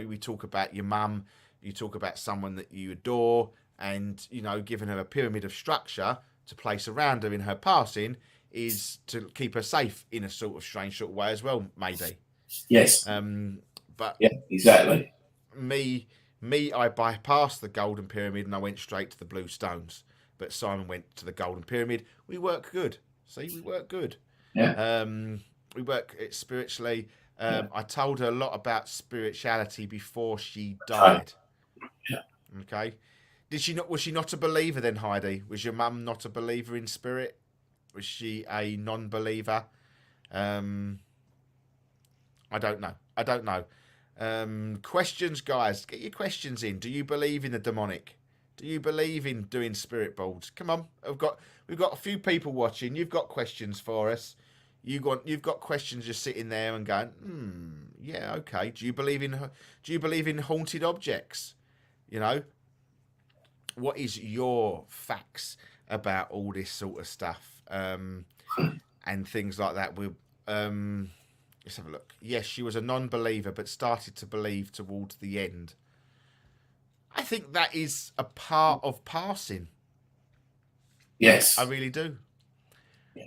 we talk about your mum, you talk about someone that you adore, and giving her a pyramid of structure to place around her in her passing is to keep her safe in a sort of strange sort of way as well, maybe. Yes. But yeah, exactly. Me, I bypassed the golden pyramid and I went straight to the blue stones. But Simon went to the golden pyramid. We work good. See, we work good. Yeah. We work spiritually. I told her a lot about spirituality before she died. Yeah. Okay. Was she not a believer then, Heidi? Was your mum not a believer in spirit? Was she a non-believer? I don't know. Questions, guys. Get your questions in. Do you believe in the demonic? Do you believe in doing spirit boards? Come on. We've got a few people watching. You've got questions for us. You've got questions just sitting there and going, yeah, okay. Do you believe in haunted objects? What is your facts about all this sort of stuff and things like that? Let's have a look. Yes, she was a non-believer, but started to believe towards the end. I think that is a part of passing. Yes, I really do.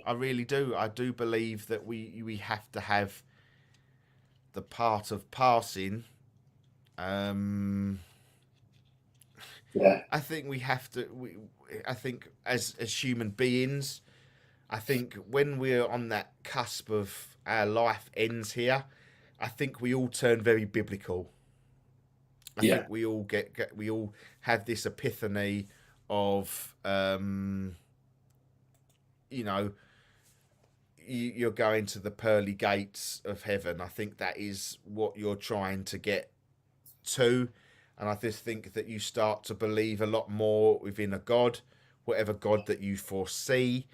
I really do. I do believe that we have to have the part of passing. Yeah. I think we have to. I think as human beings, I think when we're on that cusp of our life ends here, I think we all turn very biblical. I think we all we all have this epiphany of, you're going to the pearly gates of heaven. I think that is what you're trying to get to. And I just think that you start to believe a lot more within a God, whatever God that you foresee,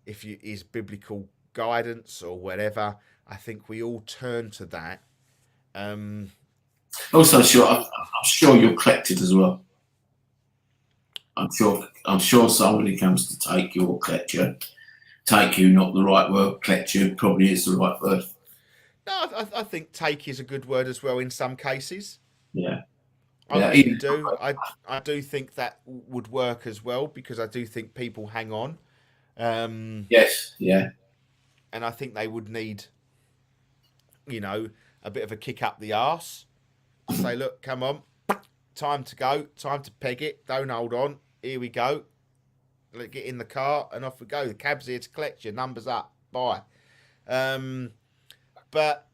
if you is biblical guidance or whatever. I think we all turn to that. Also, I'm sure you're collected as well. I'm sure somebody comes to take you or collect you. Take you, not the right word. Collect you probably is the right word. No, I think take is a good word as well in some cases. Yeah. I really do. I do think that would work as well, because I do think people hang on. Yes, yeah. And I think they would need, a bit of a kick up the arse. Say, look, come on, time to go, time to peg it. Don't hold on. Here we go. Let's get in the car and off we go. The cab's here to collect you. Numbers up. Bye. But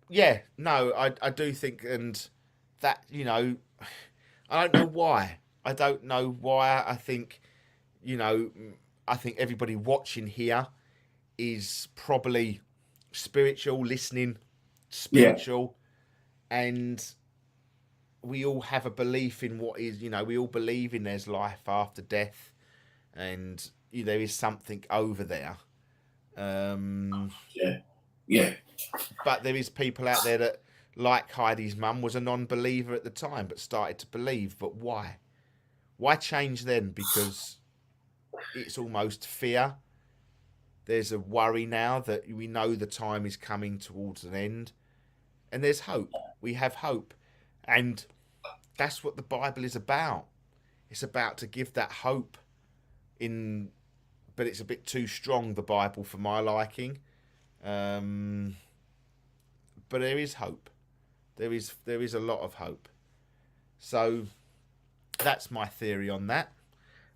yeah, no, I do think, and that, I don't know why. I don't know why. I think, I think everybody watching here is probably spiritual, listening, spiritual, and we all have a belief in what is, we all believe in there's life after death, and there is something over there. Yeah. But there is people out there that, like Heidi's mum, was a non-believer at the time, but started to believe. But why? Why change then? Because it's almost fear. There's a worry now that we know the time is coming towards an end. And there's hope. We have hope. And that's what the Bible is about. It's about to give that hope but it's a bit too strong, the Bible, for my liking. But there is hope. There is a lot of hope. So that's my theory on that.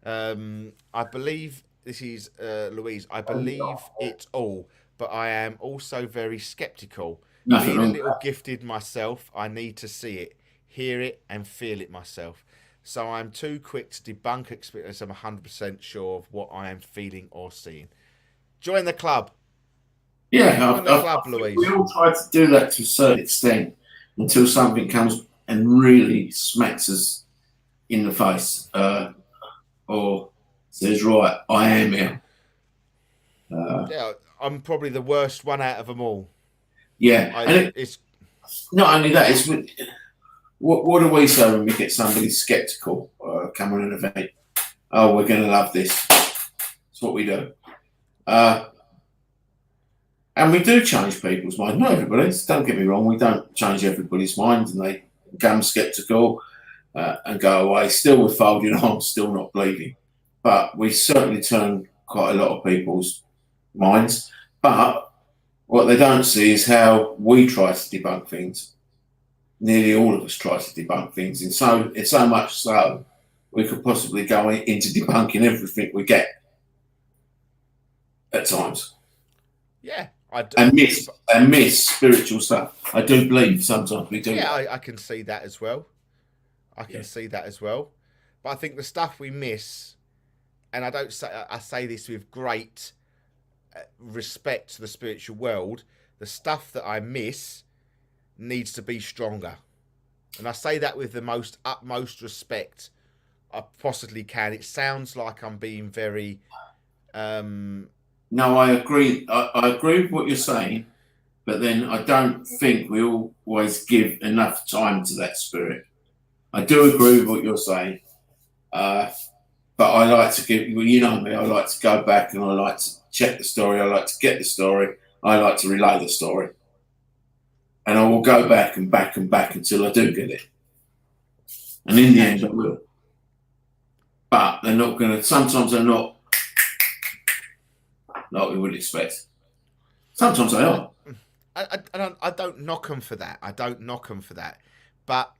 I believe this is Louise. I believe it all, but I am also very skeptical. Being a little gifted myself, I need to see it, hear it, and feel it myself. So I'm too quick to debunk experience. I'm 100% sure of what I am feeling or seeing. Join the club. Yeah, Join the club, Louise. We all try to do that to a certain extent until something comes and really smacks us in the face, or says, "Right, I am here." Yeah, I'm probably the worst one out of them all. Yeah, it's not only that. It's what do we say when we get somebody skeptical come on an event? Oh, we're going to love this. That's what we do. And we do change people's minds. Not everybody's. Don't get me wrong. We don't change everybody's minds, and they become sceptical and go away. Still with folding arms, still not bleeding. But we certainly turn quite a lot of people's minds. But what they don't see is how we try to debunk things. Nearly all of us try to debunk things, and so much so we could possibly go into debunking everything we get at times. Yeah, and miss spiritual stuff. I do believe sometimes we do. Yeah, I can see that as well. I can see that as well. But I think the stuff we miss, and I say this with great respect to the spiritual world, the stuff that I miss needs to be stronger. And I say that with the most utmost respect I possibly can. It sounds like I'm being very No, I agree. I agree with what you're saying, but then I don't think we always give enough time to that spirit. I do agree with what you're saying, but I like to give, well, you know me, I like to go back and I like to check the story. I like to get the story. I like to relay the story. And I will go back and back and back until I do get it. And in the end, I will. But they're not going to, sometimes they're not like we would expect. Sometimes they are. I don't knock them for that. But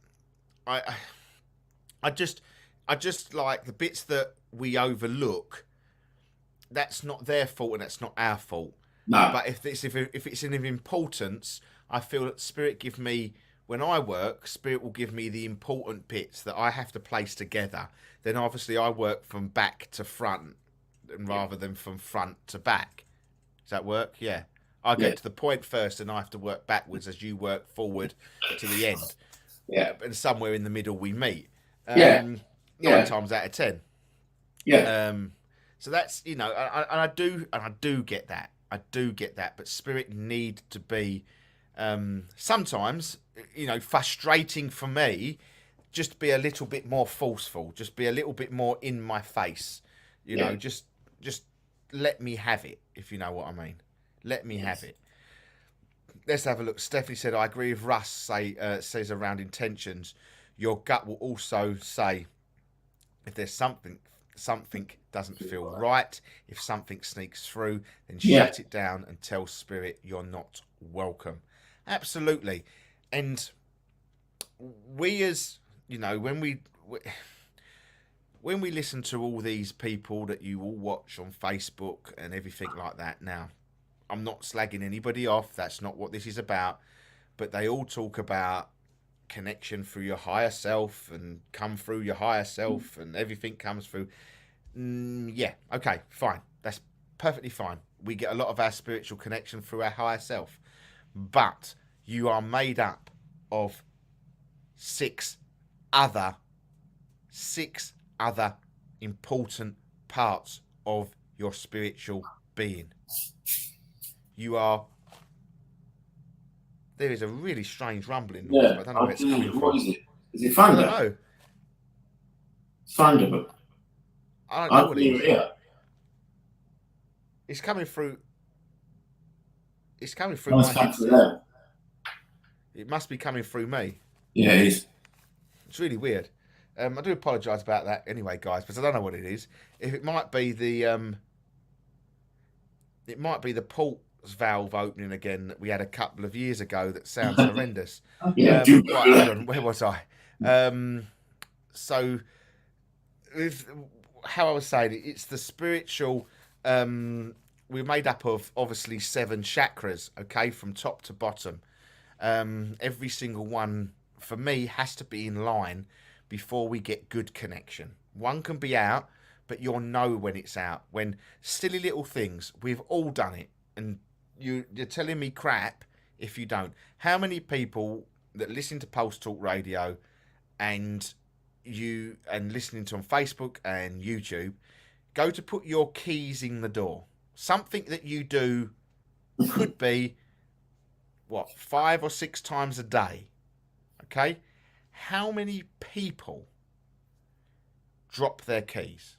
I just like the bits that we overlook. That's not their fault and that's not our fault. No. But if it's of importance, I feel that Spirit give me, when I work, Spirit will give me the important bits that I have to place together. Then obviously I work from back to front rather than from front to back. Does that work? Yeah. I get to the point first and I have to work backwards as you work forward to the end. Yeah. And somewhere in the middle we meet. 9 times out of 10. Yeah. So that's, and I do get that. But Spirit need to be sometimes, frustrating for me, just be a little bit more forceful, just be a little bit more in my face. Just let me have it, if you know what I mean. Let me have it. Let's have a look. Stephanie said, I agree with Russ says around intentions. Your gut will also say if there's something doesn't feel right, if something sneaks through, then shut it down and tell Spirit you're not welcome. Absolutely. And we as, when we listen to all these people that you all watch on Facebook and everything like that, now, I'm not slagging anybody off. That's not what this is about. But they all talk about connection through your higher self and come through your higher self and everything comes through. Okay, fine. That's perfectly fine. We get a lot of our spiritual connection through our higher self. But you are made up of six other important parts of your spiritual being. There is a really strange rumbling noise, but I don't know where it's coming from. What is it? Is it thunder? I don't know. Thunder, but I don't know what it is. Yeah. It's coming through. It's coming through my headset. It must be coming through me. Yeah, it is. It's really weird. I do apologise about that anyway, guys, because I don't know what it is. If it might be the port valve opening again that we had a couple of years ago that sounds horrendous. Yeah. Right, hold on, where was I? So, with how I was saying, it's the spiritual. We're made up of obviously 7 chakras, okay, from top to bottom. Every single one for me has to be in line before we get good connection. One can be out, but you'll know when it's out. When silly little things, we've all done it, and you're telling me crap if you don't. How many people that listen to Pulse Talk Radio and listening to on Facebook and YouTube go to put your keys in the door? Something that you do could be 5 or 6 times a day. Okay? How many people drop their keys?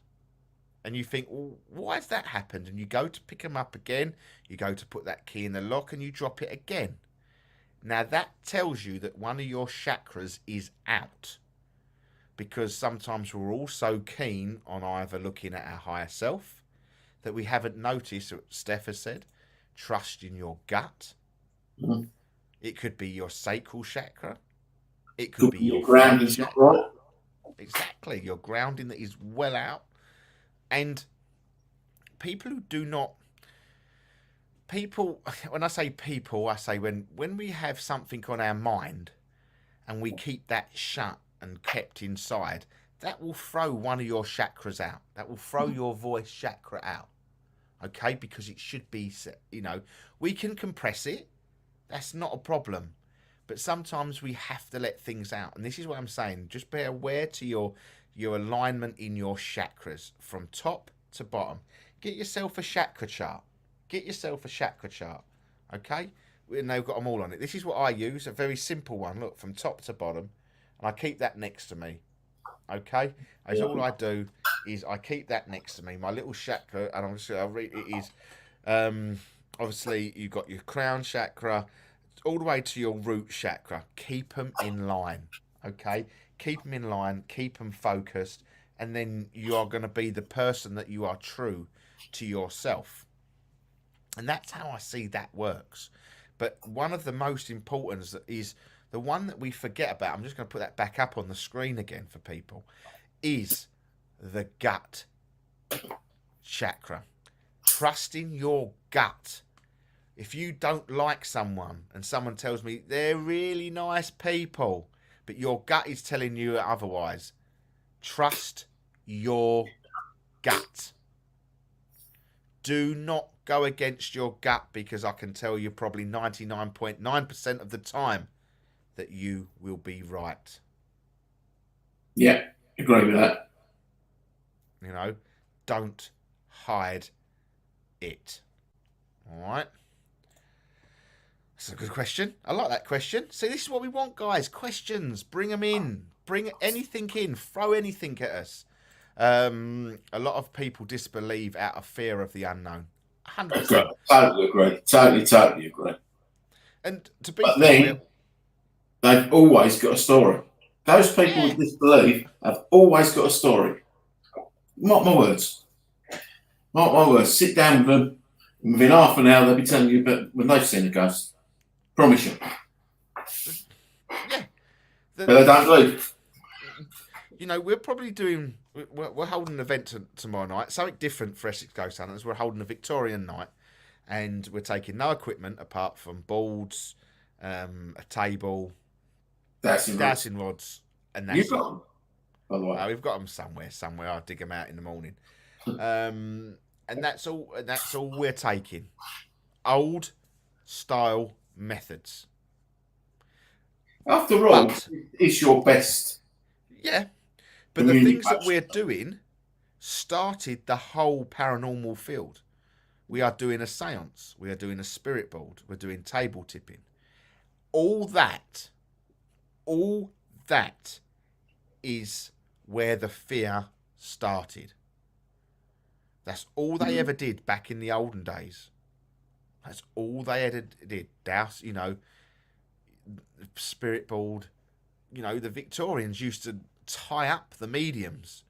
And you think, well, why has that happened? And you go to pick them up again. You go to put that key in the lock and you drop it again. Now, that tells you that one of your chakras is out. Because sometimes we're all so keen on either looking at our higher self that we haven't noticed what Steph has said. Trust in your gut. Mhm. It could be your sacral chakra. It could be your grounding feet is not chakra. right. Exactly. Your grounding that is well out. And people who do not... People, when I say people, I say when we have something on our mind and we keep that shut and kept inside, that will throw one of your chakras out. That will throw your voice chakra out. Okay? Because it should be, you know, we can compress it. That's not a problem. But sometimes we have to let things out. And this is what I'm saying. Just be aware to your alignment in your chakras from top to bottom. Get yourself a chakra chart. Get yourself a chakra chart. Okay? And they've got them all on it. This is what I use. A very simple one. Look, from top to bottom. And I keep that next to me. Okay? As all I do is I keep that next to me. My little chakra. And I'll read it is... obviously, you've got your crown chakra all the way to your root chakra. Keep them in line. Okay? Keep them in line. Keep them focused. And then you are going to be the person that you are true to yourself. And that's how I see that works. But one of the most important is the one that we forget about. I'm just going to put that back up on the screen again for people. Is the gut chakra. Trusting your gut. If you don't like someone and someone tells me they're really nice people, but your gut is telling you otherwise, trust your gut. Do not go against your gut, because I can tell you probably 99.9% of the time that you will be right. Yeah, agree with that. You know, don't hide it. All right? That's a good question. I like that question. See, this is what we want, guys. Questions. Bring them in. Bring anything in. Throw anything at us. A lot of people disbelieve out of fear of the unknown. 100%. Totally agree. Totally agree. And to be But fair, then, they've always got a story. Those people who disbelieve have always got a story. Mark my words. Mark my words. Sit down with them. And within half an hour, they'll be telling you about when they've seen a ghost. Promise you. yeah. But they don't believe. You know, we're probably doing... We're holding an event tomorrow night. Something different for Essex Ghost Hunters. We're holding a Victorian night. And we're taking no equipment apart from boards, a table, dowsing rods, and that's You've got them, by the way. we've got them somewhere. I'll dig them out in the morning. And that's all we're taking. Old style methods. After all, it's your best. Yeah. But the things that we're doing started the whole paranormal field. We are doing a seance. We are doing a spirit board. We're doing table tipping. All that is where the fear started. That's all they ever did back in the olden days. That's all they ever did. Douse, you know, spirit board. You know, the Victorians used to tie up the mediums.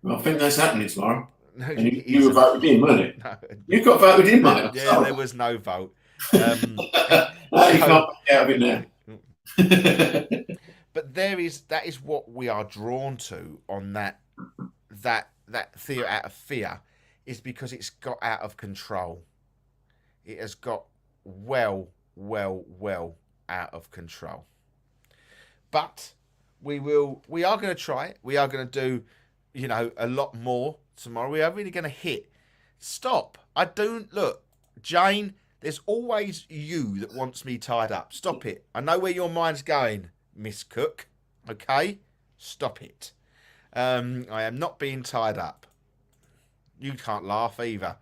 Well, I think that's happening tomorrow. No, and you were voted in, weren't it? No, you got voted in, mate. Yeah, there was no vote. You can't get out of it now. But that is what we are drawn to on that fear out of fear, is because it's got out of control. It has got well out of control. But we are going to try it. We are going to do, you know, a lot more tomorrow. We are really going to hit. Stop. I don't look, Jane. There's always you that wants me tied up. Stop it. I know where your mind's going, Miss Cook. Okay, stop it. I am not being tied up. You can't laugh either.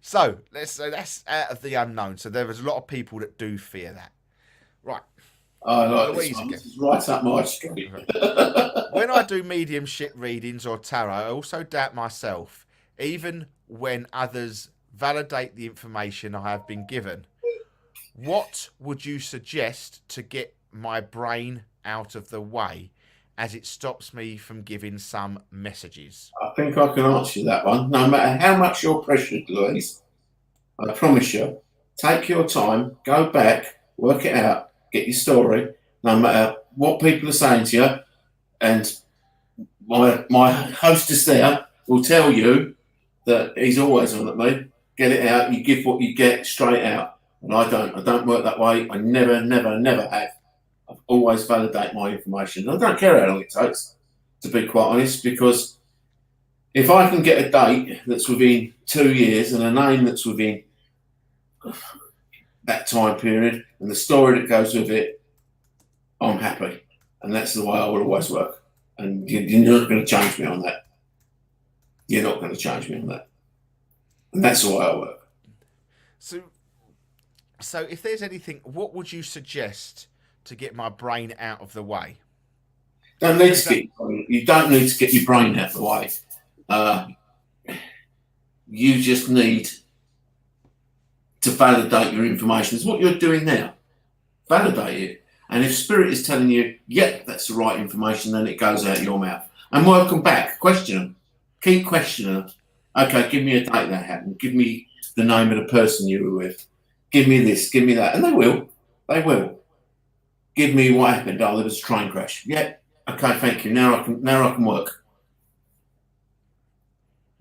So that's out of the unknown. So there is a lot of people that do fear that. Right. I like this Louise one. again. This is right up my street. When I do mediumship readings or tarot, I also doubt myself, even when others validate the information I have been given. What would you suggest to get my brain out of the way, as it stops me from giving some messages? I think I can answer that one. No matter how much you're pressured, Louise, I promise you, take your time, go back, work it out, get your story, no matter what people are saying to you. And my hostess there will tell you that he's always on at me. Get it out, you give what you get straight out. And I don't work that way. I never have. I've always validate my information. I don't care how long it takes, to be quite honest, because if I can get a date that's within 2 years and a name that's within that time period and the story that goes with it, I'm happy. And that's the way I will always work. And you're not going to change me on that. You're not going to change me on that. And that's the way I work. So if there's anything, what would you suggest to get my brain out of the way? You don't need to get your brain out of the way. You just need to validate your information. It's what you're doing now. Validate it. And if spirit is telling you, yeah, that's the right information, then it goes out your mouth. And work them back. Question them. Keep questioning them. Okay, give me a date that happened. Give me the name of the person you were with. Give me this, give me that. And they will. They will. Give me what happened. Oh, there was a train crash. Yeah. Okay, thank you. Now I can work.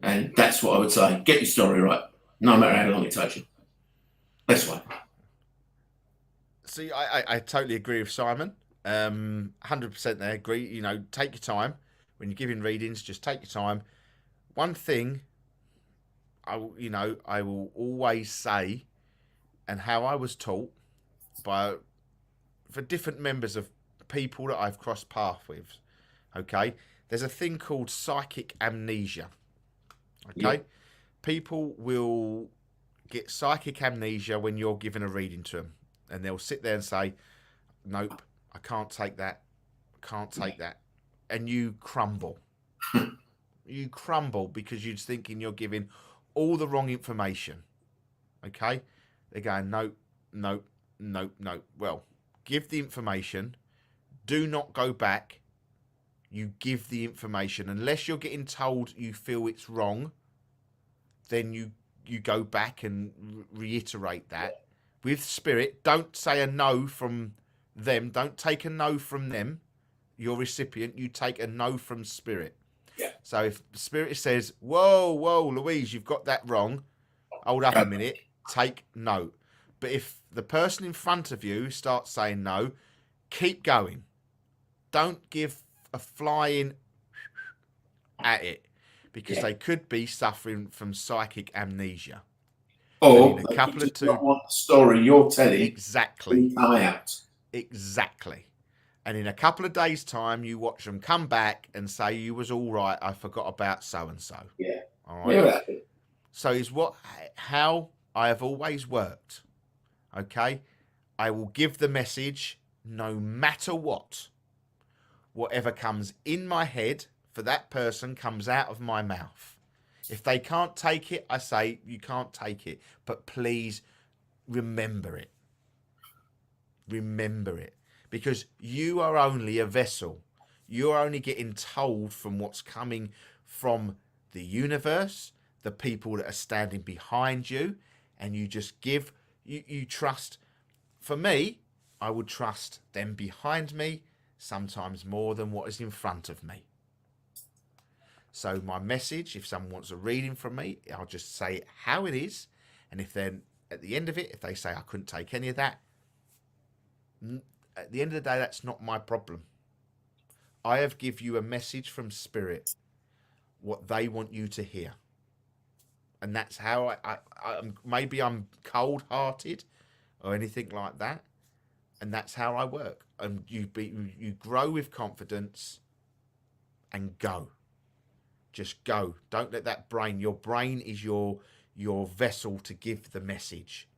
And that's what I would say. Get your story right, no matter how long it takes you. That's why. See, I totally agree with Simon. 100% there. Agree. You know, take your time when you're giving readings. Just take your time. One thing, I will always say, and how I was taught for different members of people that I've crossed paths with. Okay, there's a thing called psychic amnesia. Okay, yeah. People will get psychic amnesia when you're giving a reading to them. And they'll sit there and say, nope, I can't take that. I can't take that. And you crumble. You crumble because you're thinking you're giving all the wrong information. Okay? They're going, nope, nope, nope, nope. Well, give the information. Do not go back. You give the information. Unless you're getting told you feel it's wrong, then you go back and reiterate that. With spirit, don't say a no from them. Don't take a no from them, your recipient. You take a no from spirit. Yeah. So if spirit says, whoa, Louise, you've got that wrong. Hold up a minute. Take note. But if the person in front of you starts saying no, keep going. Don't give a flying at it, because they could be suffering from psychic amnesia. Or a couple of don't want the story you're telling exactly to come out. Exactly. And in a couple of days' time, you watch them come back and say, you was all right, I forgot about so-and-so. Yeah. All right. Yeah. So is how I have always worked. Okay? I will give the message no matter what. Whatever comes in my head for that person comes out of my mouth. If they can't take it, I say, you can't take it. But please remember it. Remember it. Because you are only a vessel. You're only getting told from what's coming from the universe, the people that are standing behind you, and you just give, you trust. For me, I would trust them behind me sometimes more than what is in front of me. So my message, if someone wants a reading from me, I'll just say it how it is. And if then at the end of it, if they say I couldn't take any of that, at the end of the day, that's not my problem. I have give you a message from spirit, what they want you to hear. And that's how maybe I'm cold-hearted or anything like that. And that's how I work. And you grow with confidence and go. Just go. Don't let that brain. Your brain is your vessel to give the message.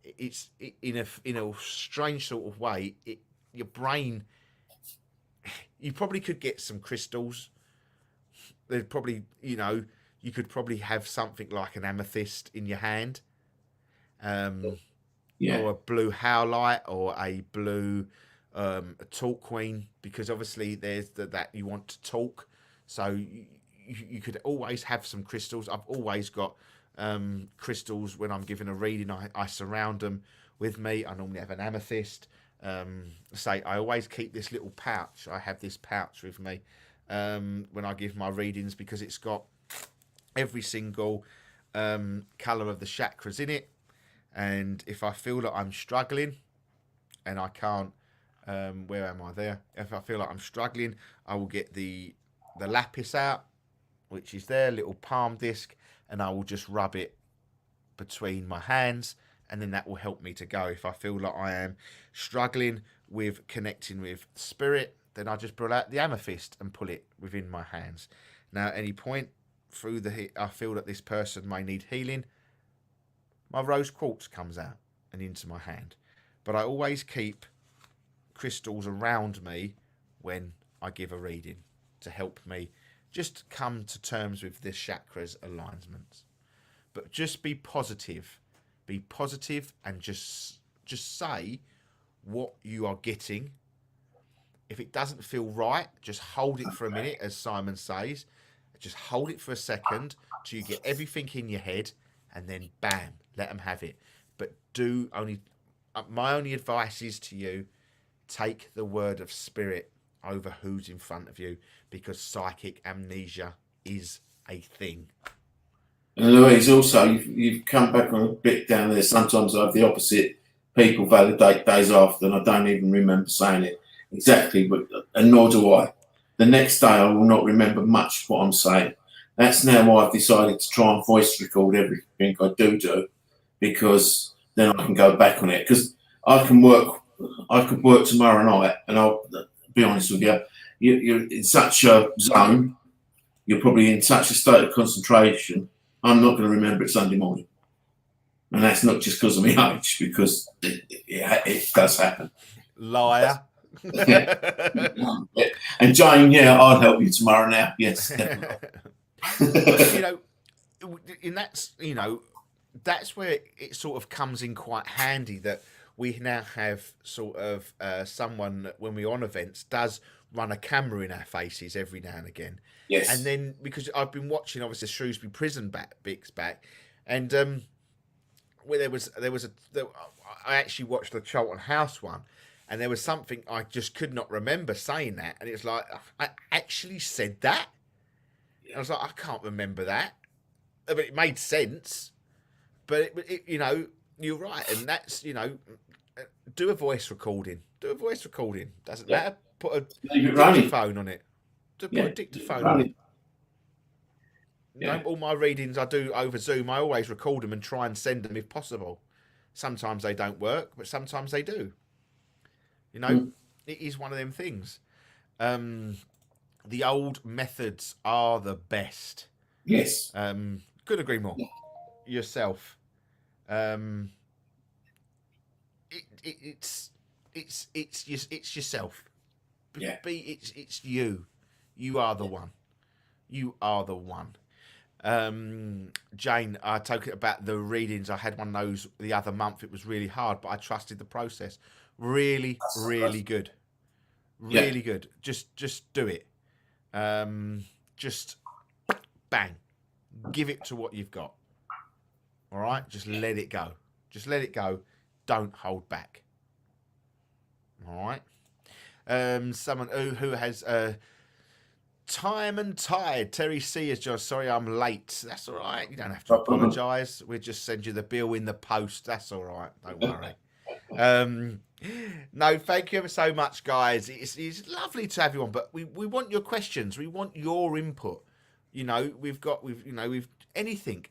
It's in a strange sort of way. your brain. You probably could get some crystals. There'd probably, you could probably have something like an amethyst in your hand, or a blue howlite, or a blue a talk queen, because obviously there's that you want to talk. So you could always have some crystals. I've always got crystals when I'm giving a reading. I surround them with me. I normally have an amethyst. I always keep this little pouch. I have this pouch with me when I give my readings, because it's got every single colour of the chakras in it. And if I feel that I'm struggling and I can't, where am I there? If I feel like I'm struggling, I will get the lapis out, which is there, little palm disc, and I will just rub it between my hands, and then that will help me to go. If I feel like I am struggling with connecting with spirit, then I just pull out the amethyst and pull it within my hands. Now, at any point through I feel that this person may need healing, my rose quartz comes out and into my hand. But I always keep crystals around me when I give a reading to help me just come to terms with this chakras alignments. But just be positive. Be positive and just say what you are getting. If it doesn't feel right, just hold it for a minute, as Simon says. Just hold it for a second till you get everything in your head, and then bam, let them have it. But my only advice is to you, take the word of spirit over who's in front of you, because psychic amnesia is a thing. And Louise, also, you've come back on a bit down there. Sometimes I have the opposite. People validate days after, and I don't even remember saying it exactly, and nor do I. The next day, I will not remember much of what I'm saying. That's now why I've decided to try and voice record everything I do, because then I can go back on it. Because I could work tomorrow night, and I'll be honest with you, you're in such a zone, you're probably in such a state of concentration, I'm not going to remember it Sunday morning. And that's not just because of my age, because it does happen. Liar. And Jane, I'll help you tomorrow now. Yes. That's where it sort of comes in quite handy that we now have sort of someone that, when we're on events, does run a camera in our faces every now and again. Yes. And then, because I've been watching, obviously, Shrewsbury Prison back, and where I actually watched the Charlton House one, and there was something I just could not remember saying that, and it was like, I actually said that. I was like, I can't remember that, but it made sense. But you're right, and that's do a voice recording. Doesn't matter. Put a dictaphone on it. Put a dictaphone on it. All my readings I do over Zoom, I always record them and try and send them if possible. Sometimes they don't work, but sometimes they do. It is one of them things. The old methods are the best. Yes. Couldn't agree more. Yourself. It's yourself. Yeah. It's you. You are the one. You are the one. Jane, I talk about the readings. I had one of those the other month. It was really hard, but I trusted the process. Really, really good. Really good. Just do it. Just bang. Give it to what you've got. All right? Just let it go. Just let it go. Don't hold back. All right? Someone who has time and tide. Terry C is just sorry I'm late. That's all right. You don't have to apologise. We'll just send you the bill in the post. That's all right. Don't worry. No, thank you ever so much, guys. It's lovely to have you on, but we want your questions. We want your input. We've anything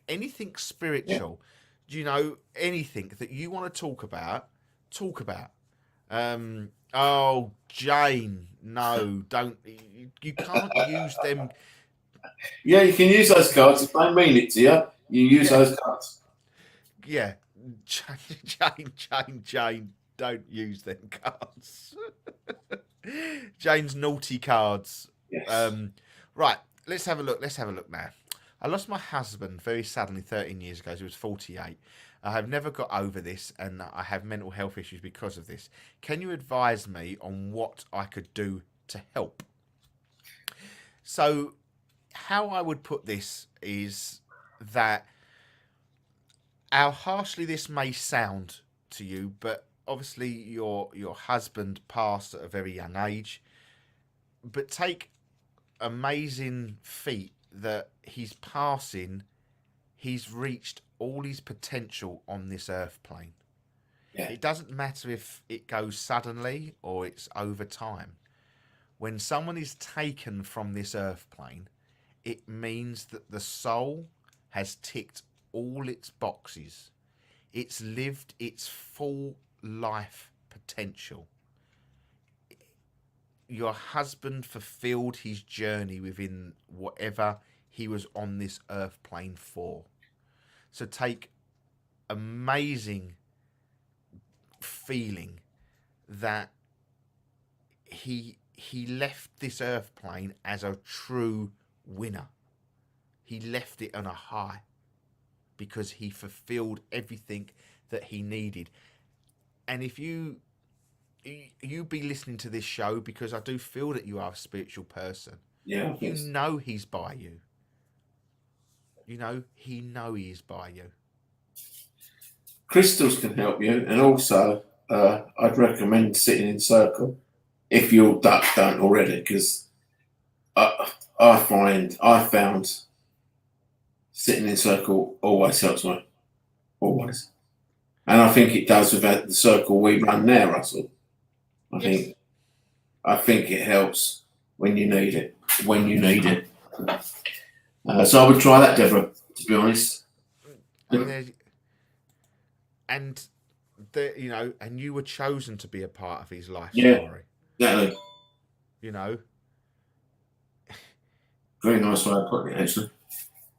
spiritual. Anything that you want to talk about. Oh, Jane, no, don't. You can't use them. Yeah, you can use those cards. If I mean it to you, you use those cards. Yeah, Jane, don't use them cards. Jane's naughty cards. Yes. Right, let's have a look. Let's have a look now. I lost my husband very suddenly 13 years ago. He was 48. I have never got over this, and I have mental health issues because of this. Can you advise me on what I could do to help? So, how I would put this is that how harshly this may sound to you, but obviously your husband passed at a very young age. But take amazing feat that he's passing, he's reached all his potential on this earth plane. Yeah. It doesn't matter if it goes suddenly or it's over time. When someone is taken from this earth plane, it means that the soul has ticked all its boxes. It's lived its full life potential. Your husband fulfilled his journey within whatever he was on this earth plane for. So take amazing feeling that he left this earth plane as a true winner. He left it on a high because he fulfilled everything that he needed. And if you be listening to this show, because I do feel that you are a spiritual person. Yeah. I You think so. know he's by you. You know, he is by you. Crystals can help you, and also I'd recommend sitting in circle if you don't already, because I found sitting in circle always helps me, always, and I think it does with the circle we run now, Russell. I think it helps when you need it. So I would try that, Deborah, to be honest. And you were chosen to be a part of his life Yeah. story. Exactly. You know, Very nice way of putting it, actually.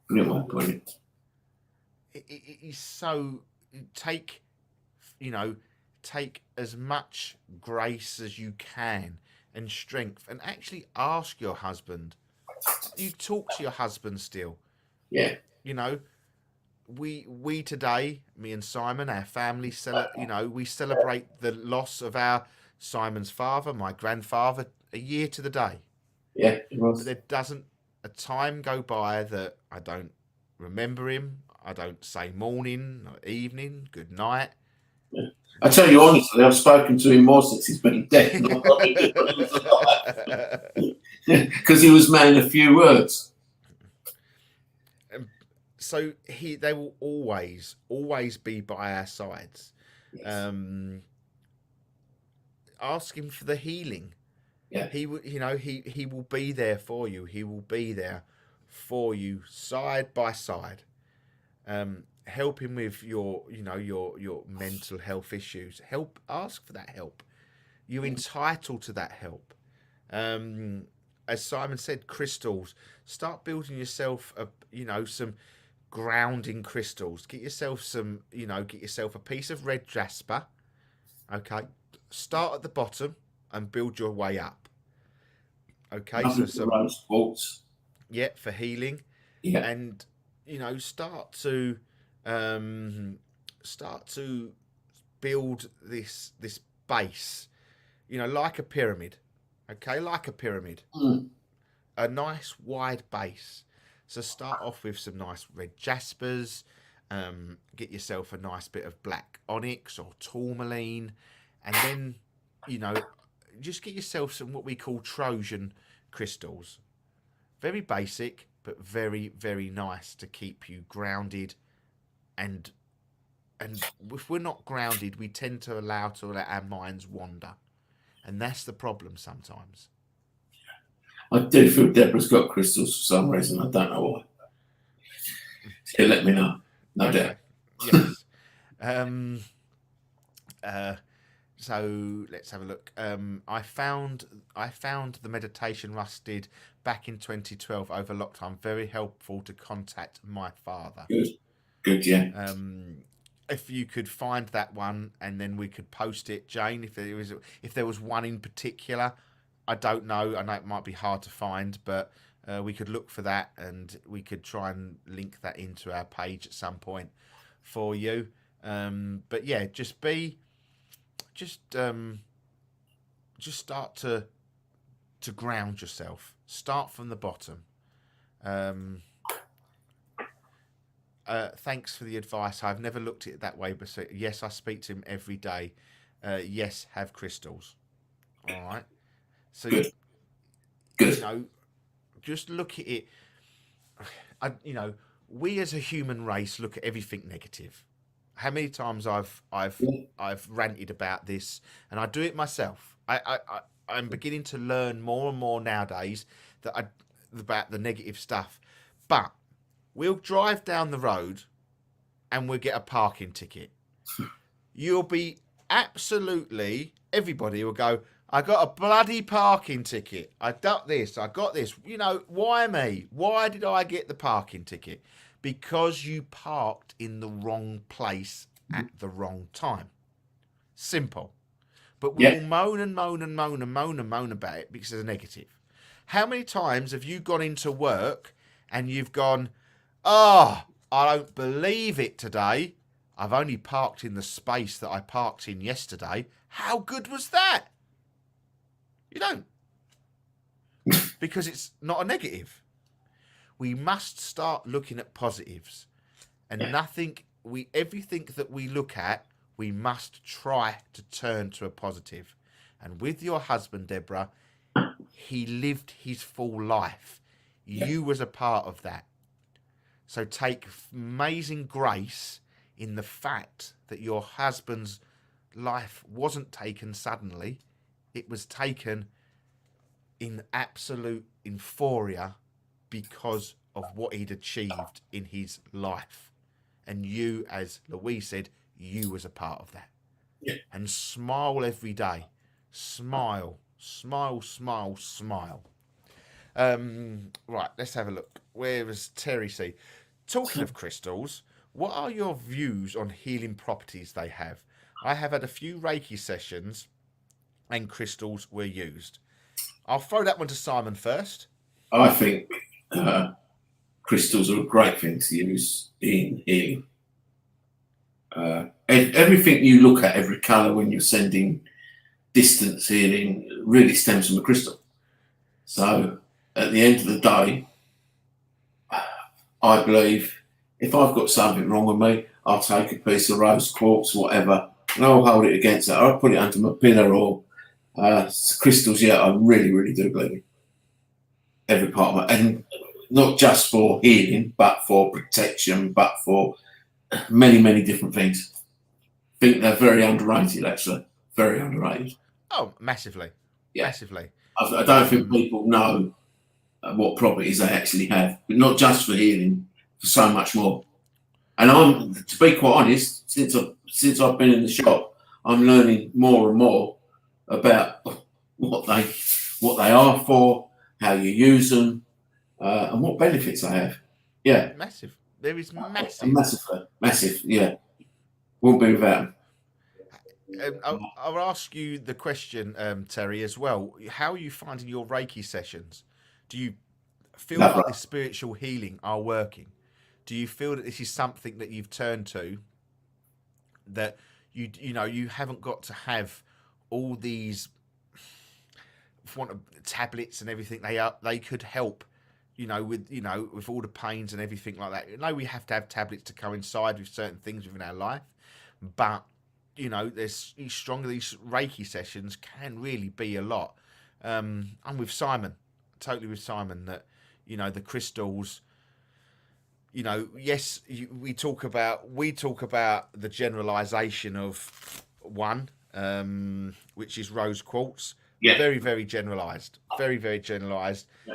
Brilliant way of putting it. it is so take as much grace as you can and strength, and actually ask your husband. You talk to your husband still. Yeah. You know, we today, me and Simon, our family, we celebrate the loss of our Simon's father, my grandfather, a year to the day. Yeah, it was. But there doesn't a time go by that I don't remember him. I don't say morning or evening, good night. Yeah. I tell you honestly, I've spoken to him more since he's been dead. Because he was man a few words. So they will always be by our sides. Yes. Ask him for the healing. Yeah. He will be there for you. He will be there for you side by side. Help him with your mental health issues. Ask for that help. You're entitled to that help. As Simon said, crystals. Start building yourself some grounding crystals. Get yourself a piece of red jasper. Okay. Start at the bottom and build your way up. Okay. Nothing So some rose quartz. Yeah, for healing. Yeah. And start to build this base, like a pyramid. Okay, like a pyramid. Mm. A nice wide base. So start off with some nice red jaspers. Get yourself a nice bit of black onyx or tourmaline, and then just get yourself some what we call Trojan crystals. Very basic, but very, very nice to keep you grounded. And if we're not grounded, we tend to let our minds wander, and that's the problem sometimes. I do feel Deborah's got crystals for some reason. I don't know why. So let me know. No doubt. Yes. So let's have a look. I found the meditation Russ did back in 2012 over lockdown very helpful to contact my father. Good, yeah. If you could find that one, and then we could post it, Jane. If there was one in particular, I don't know. I know it might be hard to find, but we could look for that, and we could try and link that into our page at some point for you. But yeah, just start to ground yourself. Start from the bottom. Thanks for the advice. I've never looked at it that way, but yes, I speak to him every day. Yes, have crystals. All right. So, Good. you know, just look at it. We as a human race look at everything negative. How many times I've ranted about this, and I do it myself. I'm beginning to learn more and more nowadays about the negative stuff. But we'll drive down the road and we'll get a parking ticket. You'll be everybody will go, I got a bloody parking ticket. I got this. Why me? Why did I get the parking ticket? Because you parked in the wrong place at the wrong time. Simple. But we'll moan and moan and moan and moan and moan about it because it's negative. How many times have you gone into work and you've gone, I don't believe it today. I've only parked in the space that I parked in yesterday. How good was that? You don't. Because it's not a negative. We must start looking at positives. And everything that we look at, we must try to turn to a positive. And with your husband, Deborah, he lived his full life. You was a part of that. So take amazing grace in the fact that your husband's life wasn't taken suddenly. It was taken in absolute euphoria because of what he'd achieved in his life. And you, as Louise said, you was a part of that. Yeah. And smile every day. Smile, smile, smile, smile. Right, let's have a look. Where is Terry C? Talking of crystals, what are your views on healing properties they have? I have had a few Reiki sessions and crystals were used. I'll throw that one to Simon first. I think crystals are a great thing to use in healing. Everything you look at, every colour when you're sending distance healing, really stems from a crystal. So at the end of the day, I believe if I've got something wrong with me, I'll take a piece of rose quartz, whatever, and I'll hold it against that. I'll put it under my pillow or crystals. Yeah, I really, really do believe it. Every part of it, and not just for healing, but for protection, but for many, many different things. I think they're very underrated, actually. Very underrated. Oh, massively. Yeah. Massively. I don't think people know what properties they actually have, but not just for healing, for so much more. And to be quite honest, since I've been in the shop, I'm learning more and more about what they are for, how you use them, and what benefits they have. Yeah, Massive. There is massive. Massive. Yeah, won't be without them. I'll ask you the question, Terry, as well. How are you finding your Reiki sessions? Do you feel like the spiritual healing are working? Do you feel that this is something that you've turned to, that you haven't got to have all these tablets and everything? They could help, with all the pains and everything like that. We have to have tablets to coincide with certain things within our life, but there's stronger. These Reiki sessions can really be a lot. I'm with Simon, totally with Simon, that the crystals. Yes, we talk about the generalization of one, which is rose quartz. Yeah. Very, very generalized. Very, very generalized. Yeah.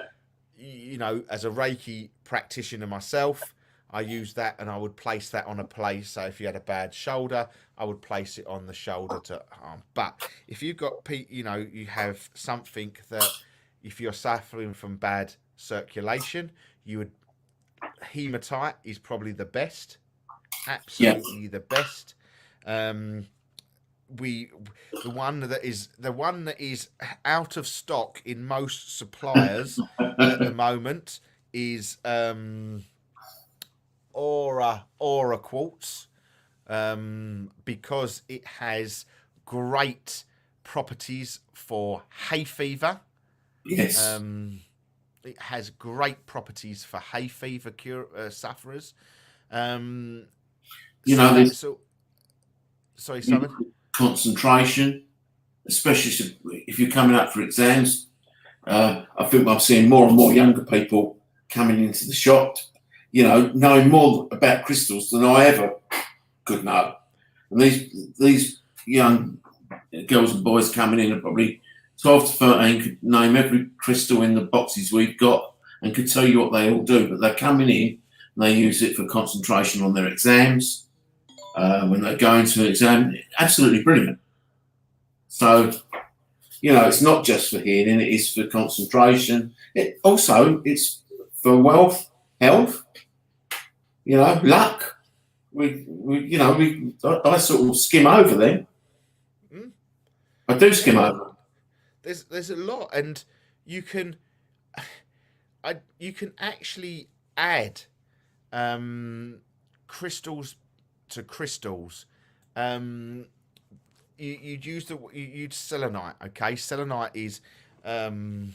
As a Reiki practitioner myself, I use that and I would place that on a place. So if you had a bad shoulder, I would place it on the shoulder to arm. But if you've got, you have something that if you're suffering from bad circulation, hematite is probably the best. Absolutely the best. the one that is out of stock in most suppliers at the moment is Aura Quartz, because it has great properties for hay fever. Yes. It has great properties for hay fever sufferers. Sorry, Simon. Concentration, especially if you're coming up for exams. I think I'm seeing more and more younger people coming into the shop, knowing more about crystals than I ever could know. And these young girls and boys coming in are probably 12 to 13, could name every crystal in the boxes we've got and could tell you what they all do. But they're coming in and they use it for concentration on their exams. When they're going to an exam, absolutely brilliant. So, it's not just for healing; it is for concentration. It's for wealth, health. Luck. I sort of skim over them. I do skim over. There's a lot, and you can actually add crystals to crystals. You'd use selenite. Okay, selenite is the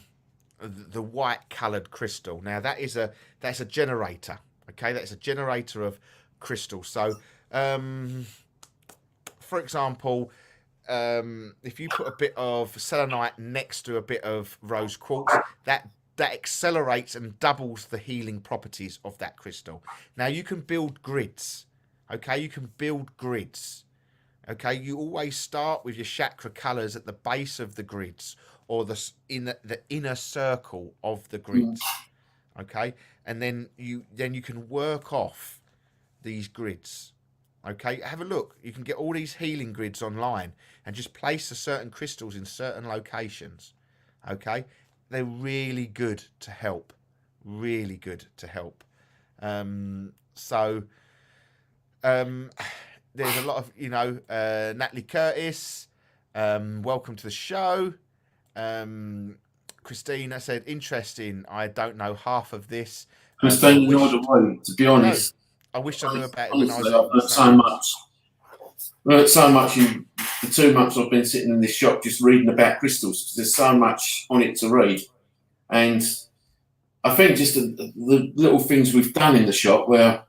white coloured crystal. Now that's a generator. Okay, that's a generator of crystal. So, for example, if you put a bit of selenite next to a bit of rose quartz, that accelerates and doubles the healing properties of that crystal. Now you can build grids. Okay, you can build grids. Okay, you always start with your chakra colours at the base of the grids or the inner circle of the grids. Okay, and then you can work off these grids. Okay, have a look. You can get all these healing grids online and just place the certain crystals in certain locations. Okay, they're really good to help. Really good to help. There's a lot of, Natalie Curtis, welcome to the show. Christina said, interesting. I don't know half of this. Christina, to be honest. I wish I knew about it honestly, when I was I've learned so much. Learned so much in the 2 months I've been sitting in this shop just reading about crystals, because there's so much on it to read. And I think just the little things we've done in the shop where,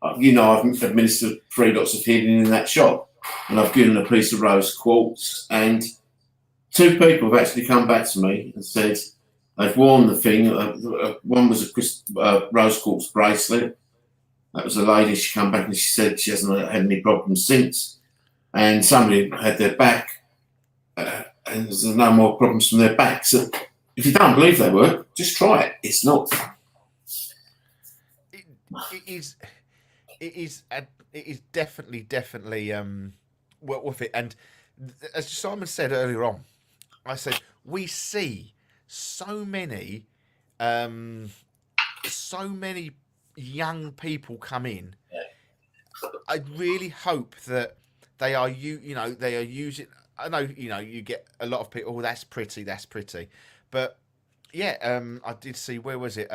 I've administered 3 lots of healing in that shop, and I've given a piece of rose quartz, and 2 people have actually come back to me and said they've worn the thing. One was a rose quartz bracelet. That was a lady. She came back and she said she hasn't had any problems since. And somebody had their back, and there's no more problems from their back. So if you don't believe they work, just try it. It's not. It is definitely worth it. And as Simon said earlier on, I said we see so many young people come in. I really hope that they are using. I know you get a lot of people. Oh, that's pretty, but yeah, I did see. Where was it?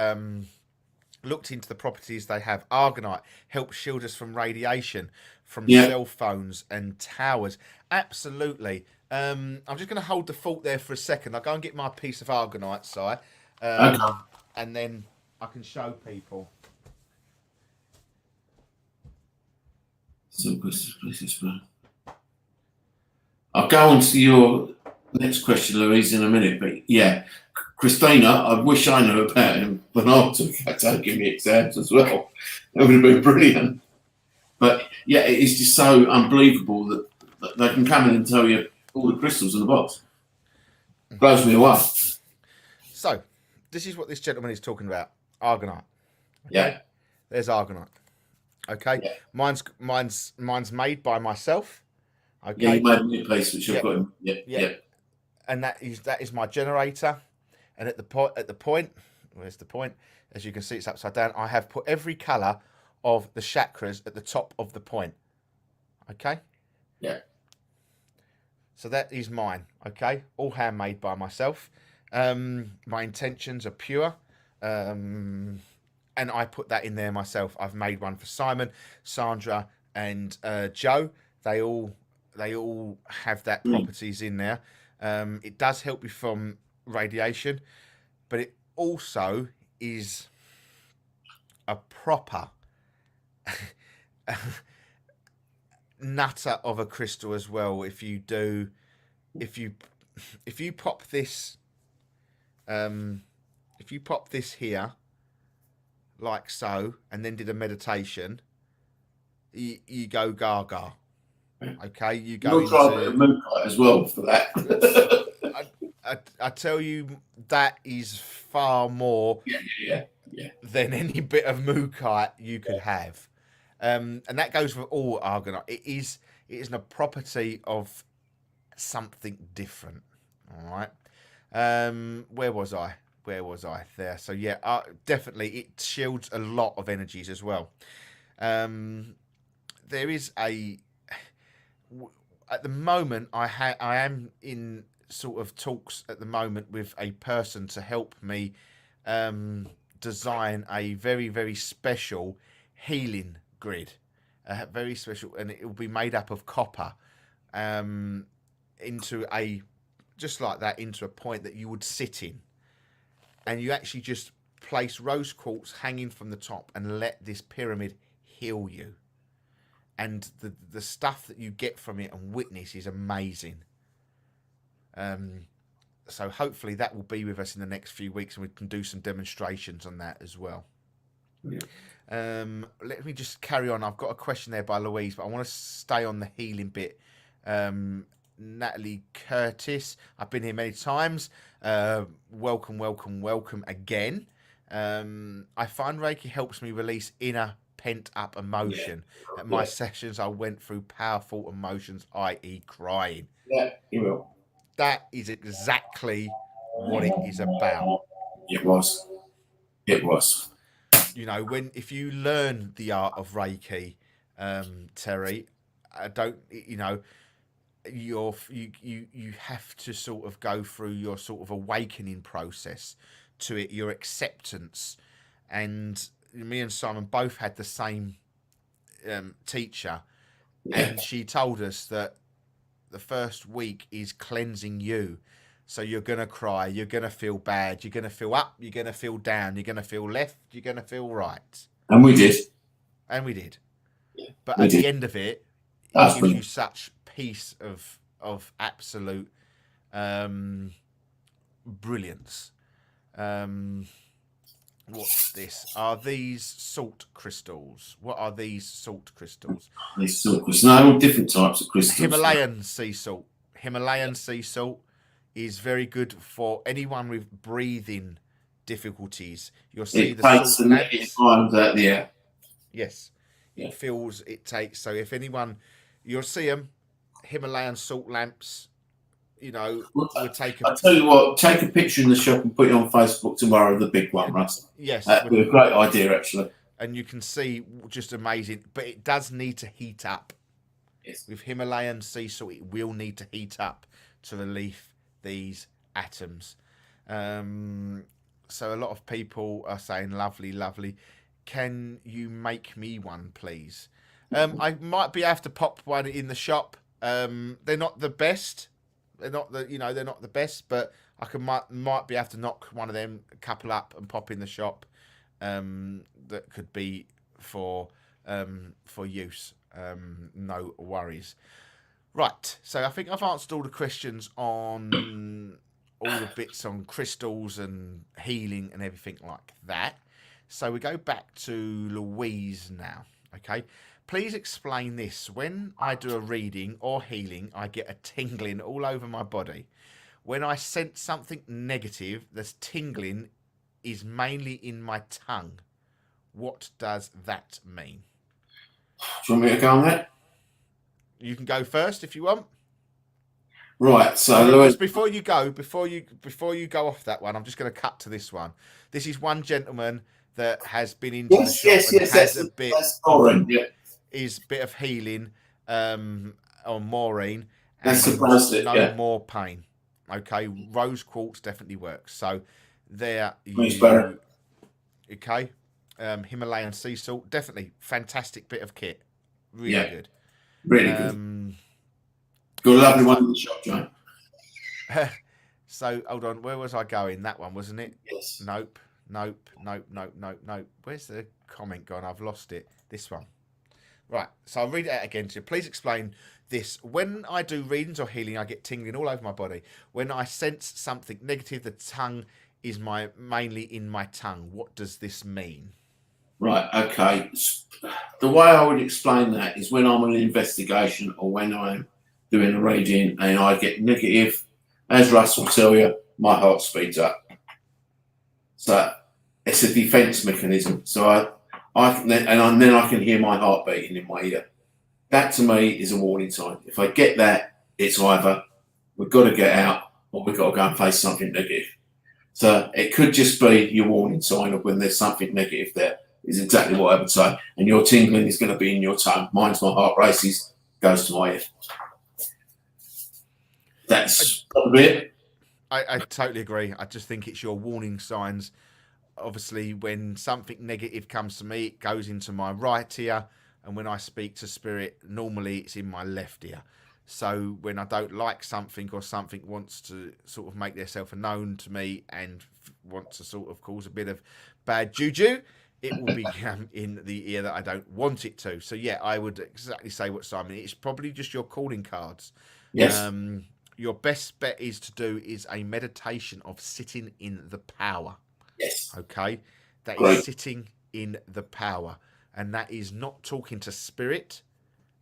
Looked into the properties they have. Argonite helps shield us from radiation, from cell phones and towers. Absolutely. I'm just going to hold the fort there for a second. I'll go and get my piece of Argonite, Si, and then I can show people. So, I'll go on to your next question, Louise, in a minute. But yeah, Christina, I wish I knew about him when I was taking me exams as well. That would have been brilliant. But yeah, it is just so unbelievable that they can come in and tell you all the crystals in the box. Blows me away. So, this is what this gentleman is talking about. Argonite. Okay? Yeah. There's Argonite. Okay. Yeah. Mine's made by myself. Okay. Yeah, you made a new piece which I've got him. Yeah. And that is my generator. And at the point, where's the point? As you can see, it's upside down. I have put every colour of the chakras at the top of the point. Okay? Yeah. So that is mine, okay? All handmade by myself. My intentions are pure. And I put that in there myself. I've made one for Simon, Sandra, and Joe. They all have that properties in there. It does help you from radiation, but it also is a proper nutter of a crystal as well. If you pop this, if you pop this here, like so, and then did a meditation, you go gaga. Okay, you go You'll try a bit of mooncake as well for that. I tell you, that is far more Yeah. than any bit of moonkite you could have. And that goes for all argonite. It is a property of something different. All right. Where was I? There. So yeah, definitely it shields a lot of energies as well. There is at the moment I am in sort of talks at the moment with a person to help me design a very, very special healing grid, very special, and it will be made up of copper, into a point that you would sit in, and you actually just place rose quartz hanging from the top and let this pyramid heal you, and the stuff that you get from it and witness is amazing. So hopefully that will be with us in the next few weeks, and we can do some demonstrations on that as well. Yeah. Let me just carry on. I've got a question there by Louise, but I want to stay on the healing bit. Natalie Curtis, I've been here many times. Welcome again. I find Reiki helps me release inner pent-up emotion. At my sessions, I went through powerful emotions, i.e. crying. Yeah, you will. That is exactly what it is about. It was. You know, if you learn the art of Reiki, Terry, you have to sort of go through your sort of awakening process to it, your acceptance. And me and Simon both had the same teacher, and she told us that the first week is cleansing you. So you're going to cry, you're going to feel bad, you're going to feel up, you're going to feel down, you're going to feel left, you're going to feel right. And we did. Yeah, but at the end of it, it gives you such peace of absolute brilliance. What's this? Are these salt crystals? What are these salt crystals? These salt crystals. No, all different types of crystals. Himalayan sea salt. Himalayan sea salt is very good for anyone with breathing difficulties. You'll see the salt lamps. Yes. It takes. So if anyone, you'll see them, Himalayan salt lamps, you know, we'll take I'll tell you what, take a picture in the shop and put it on Facebook tomorrow, the big one, Russ. Yes. That'd be a great idea, actually. And you can see just amazing, but it does need to heat up. Yes. With Himalayan sea salt, it will need to heat up to relieve these atoms. So a lot of people are saying, lovely. Can you make me one, please? I might be able to pop one in the shop. They're not the best. They're not the best, but might be able to knock one of them, a couple up, and pop in the shop. That could be for use. No worries. Right. So I think I've answered all the questions on all the bits on crystals and healing and everything like that. So we go back to Louise now. Okay. Please explain this. When I do a reading or healing, I get a tingling all over my body. When I sense something negative, this tingling is mainly in my tongue. What does that mean? Do you want me to go on that? You can go first if you want. Right. So Louise, before you go off that one, I'm just going to cut to this one. This is one gentleman that has been into the shop and has a bit. That's Maureen, yeah. Is bit of healing on Maureen, That's and surprised it. no Yeah. more pain. Okay, rose quartz definitely works. So there Thanks, you. Barry. Okay, Himalayan sea salt, definitely fantastic bit of kit. Really Yeah. good. Really good. Got a lovely one in the shop, John. So hold on, where was I going? That one, wasn't it? Yes. Nope. Where's the comment gone? I've lost it. This one. Right, so I'll read it out again to you. Please explain this. When I do readings or healing, I get tingling all over my body. When I sense something negative, the tongue is mainly in my tongue. What does this mean? Right, okay. The way I would explain that is when I'm on an investigation or when I'm doing a reading and I get negative, as Russ will tell you, my heart speeds up. So it's a defense mechanism. So then I can hear my heart beating in my ear. That to me is a warning sign. If I get that, it's either we've got to get out or we've got to go and face something negative. So it could just be your warning sign of when there's something negative there, is exactly what I would say. And your tingling is going to be in your tongue. Mine's my heart races, goes to my head. That's probably it. I totally agree. I just think it's your warning signs. Obviously, when something negative comes to me, it goes into my right ear. And when I speak to spirit, normally it's in my left ear. So when I don't like something or something wants to sort of make themselves known to me and wants to sort of cause a bit of bad juju, it will be in the ear that I don't want it to. So yeah, I would exactly say what Simon. It's probably just your calling cards. Yes. Your best bet is to do is a meditation of sitting in the power. Yes. Okay, that Great. is sitting in the power, and that is not talking to spirit.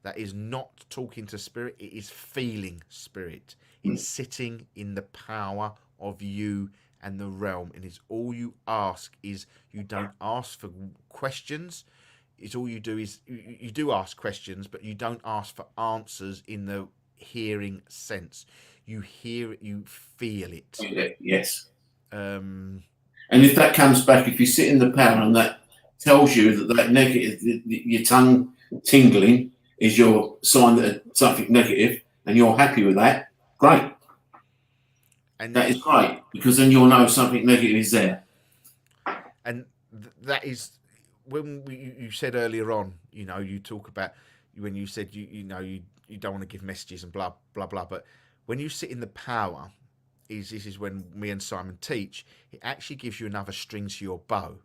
That is not talking to spirit. It is feeling spirit. It's sitting in the power of you and the realm. And it's all you ask is you don't ask for questions. It's all you do is you do ask questions, but you don't ask for answers in the hearing sense. You hear it, you feel it. Yes. Um, And if that comes back, if you sit in the power and that tells you that negative, your tongue tingling is your sign that something negative, and you're happy with that, great. and That is great, because then you'll know something negative is there. And that is when you said earlier on, you talk about when you said you don't want to give messages and blah blah blah, but when you sit in the power, this is when me and Simon teach, it actually gives you another string to your bow.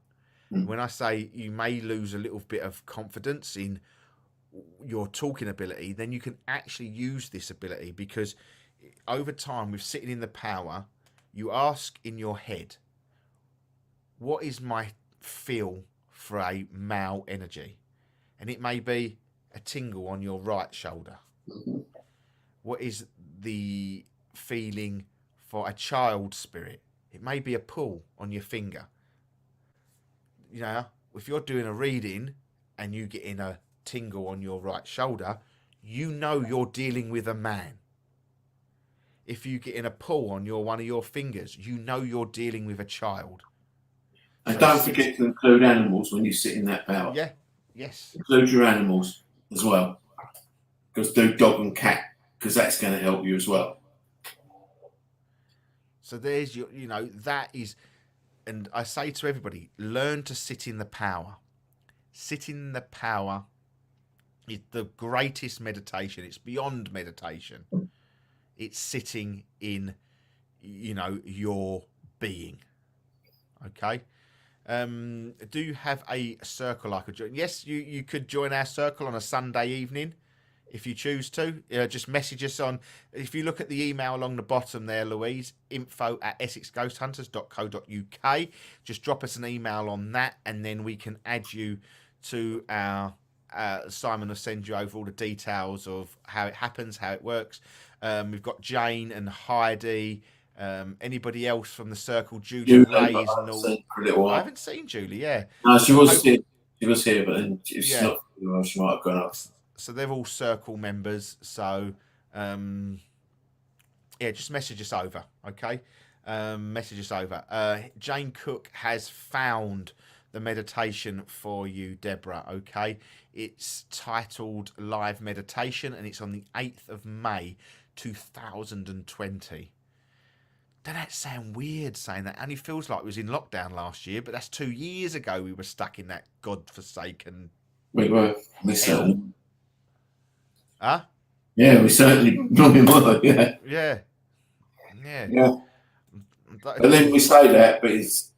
When I say you may lose a little bit of confidence in your talking ability, then you can actually use this ability, because over time with sitting in the power, you ask in your head, what is my feel for a male energy? And it may be a tingle on your right shoulder. What is the feeling for a child spirit? It may be a pull on your finger. If you're doing a reading and you get in a tingle on your right shoulder, you're dealing with a man. If you get in a pull on one of your fingers, you're dealing with a child. And don't forget to include animals when you sit in that power. Yeah, yes. Include your animals as well. Because do dog and cat, because that's going to help you as well. So there's that is, and I say to everybody, learn to sit in the power. Sitting in the power is the greatest meditation. It's beyond meditation. It's sitting in, your being. Okay. Do you have a circle I could join? Yes, you could join our circle on a Sunday evening if you choose to. Just message us on, if you look at the email along the bottom there, Louise, info@EssexGhostHunters.co.uk. Just drop us an email on that, and then we can add you to our Simon will send you over all the details of how it happens, how it works. We've got Jane and Heidi. Anybody else from the circle? Julie Ray is I haven't seen Julie. Yeah, no, she was here. She was here, but then she might have gone up. So they're all circle members. So just message us over, okay? Message us over. Jane Cook has found the meditation for you, Deborah. Okay, it's titled Live Meditation, and it's on the 8th of May, 2020. Doesn't that sound weird saying that? Only feels like we was in lockdown last year, but that's 2 years ago we were stuck in that godforsaken We were. We hell. certainly. Huh? Yeah, we certainly were. Yeah. Yeah. Yeah. Yeah. But then we say that, but it's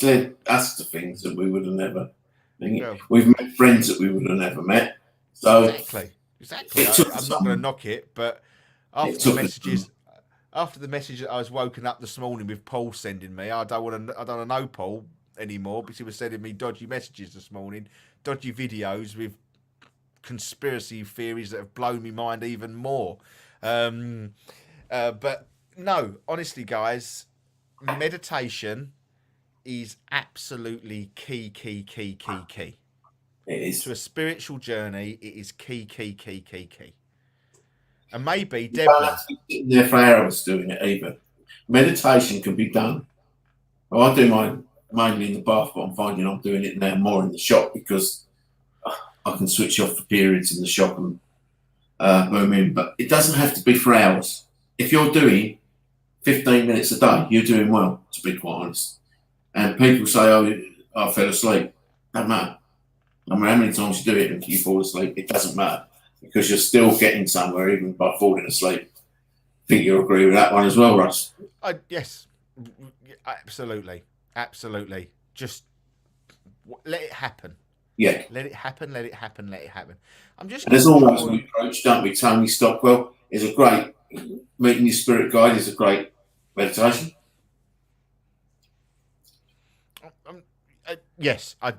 led us to things that we would have never. Well, We've met friends that we would have never met. So exactly. I'm not going to knock it, but after the message that I was woken up this morning with Paul sending me, I don't want to know Paul anymore because he was sending me dodgy messages this morning, dodgy videos with conspiracy theories that have blown my mind even more. But no, honestly, guys, meditation is absolutely key. it is. To a spiritual journey, it is key. And maybe You don't Deborah. have to be sitting there for hours doing it either. Meditation can be done. Well, I do mine mainly in the bath, but I'm finding I'm doing it now more in the shop because I can switch off for periods in the shop and boom in. But it doesn't have to be for hours. If you're doing 15 minutes a day, you're doing well, to be quite honest. And people say, oh, I fell asleep. Don't matter. No matter how many times you do it and you fall asleep, it doesn't matter because you're still getting somewhere even by falling asleep. I think you'll agree with that one as well, Russ. Yes, absolutely. Just let it happen. Yeah. Let it happen. I'm just. And there's always an approach, don't we? Tony Stockwell is a great meeting your spirit guide is a great meditation. Yes, I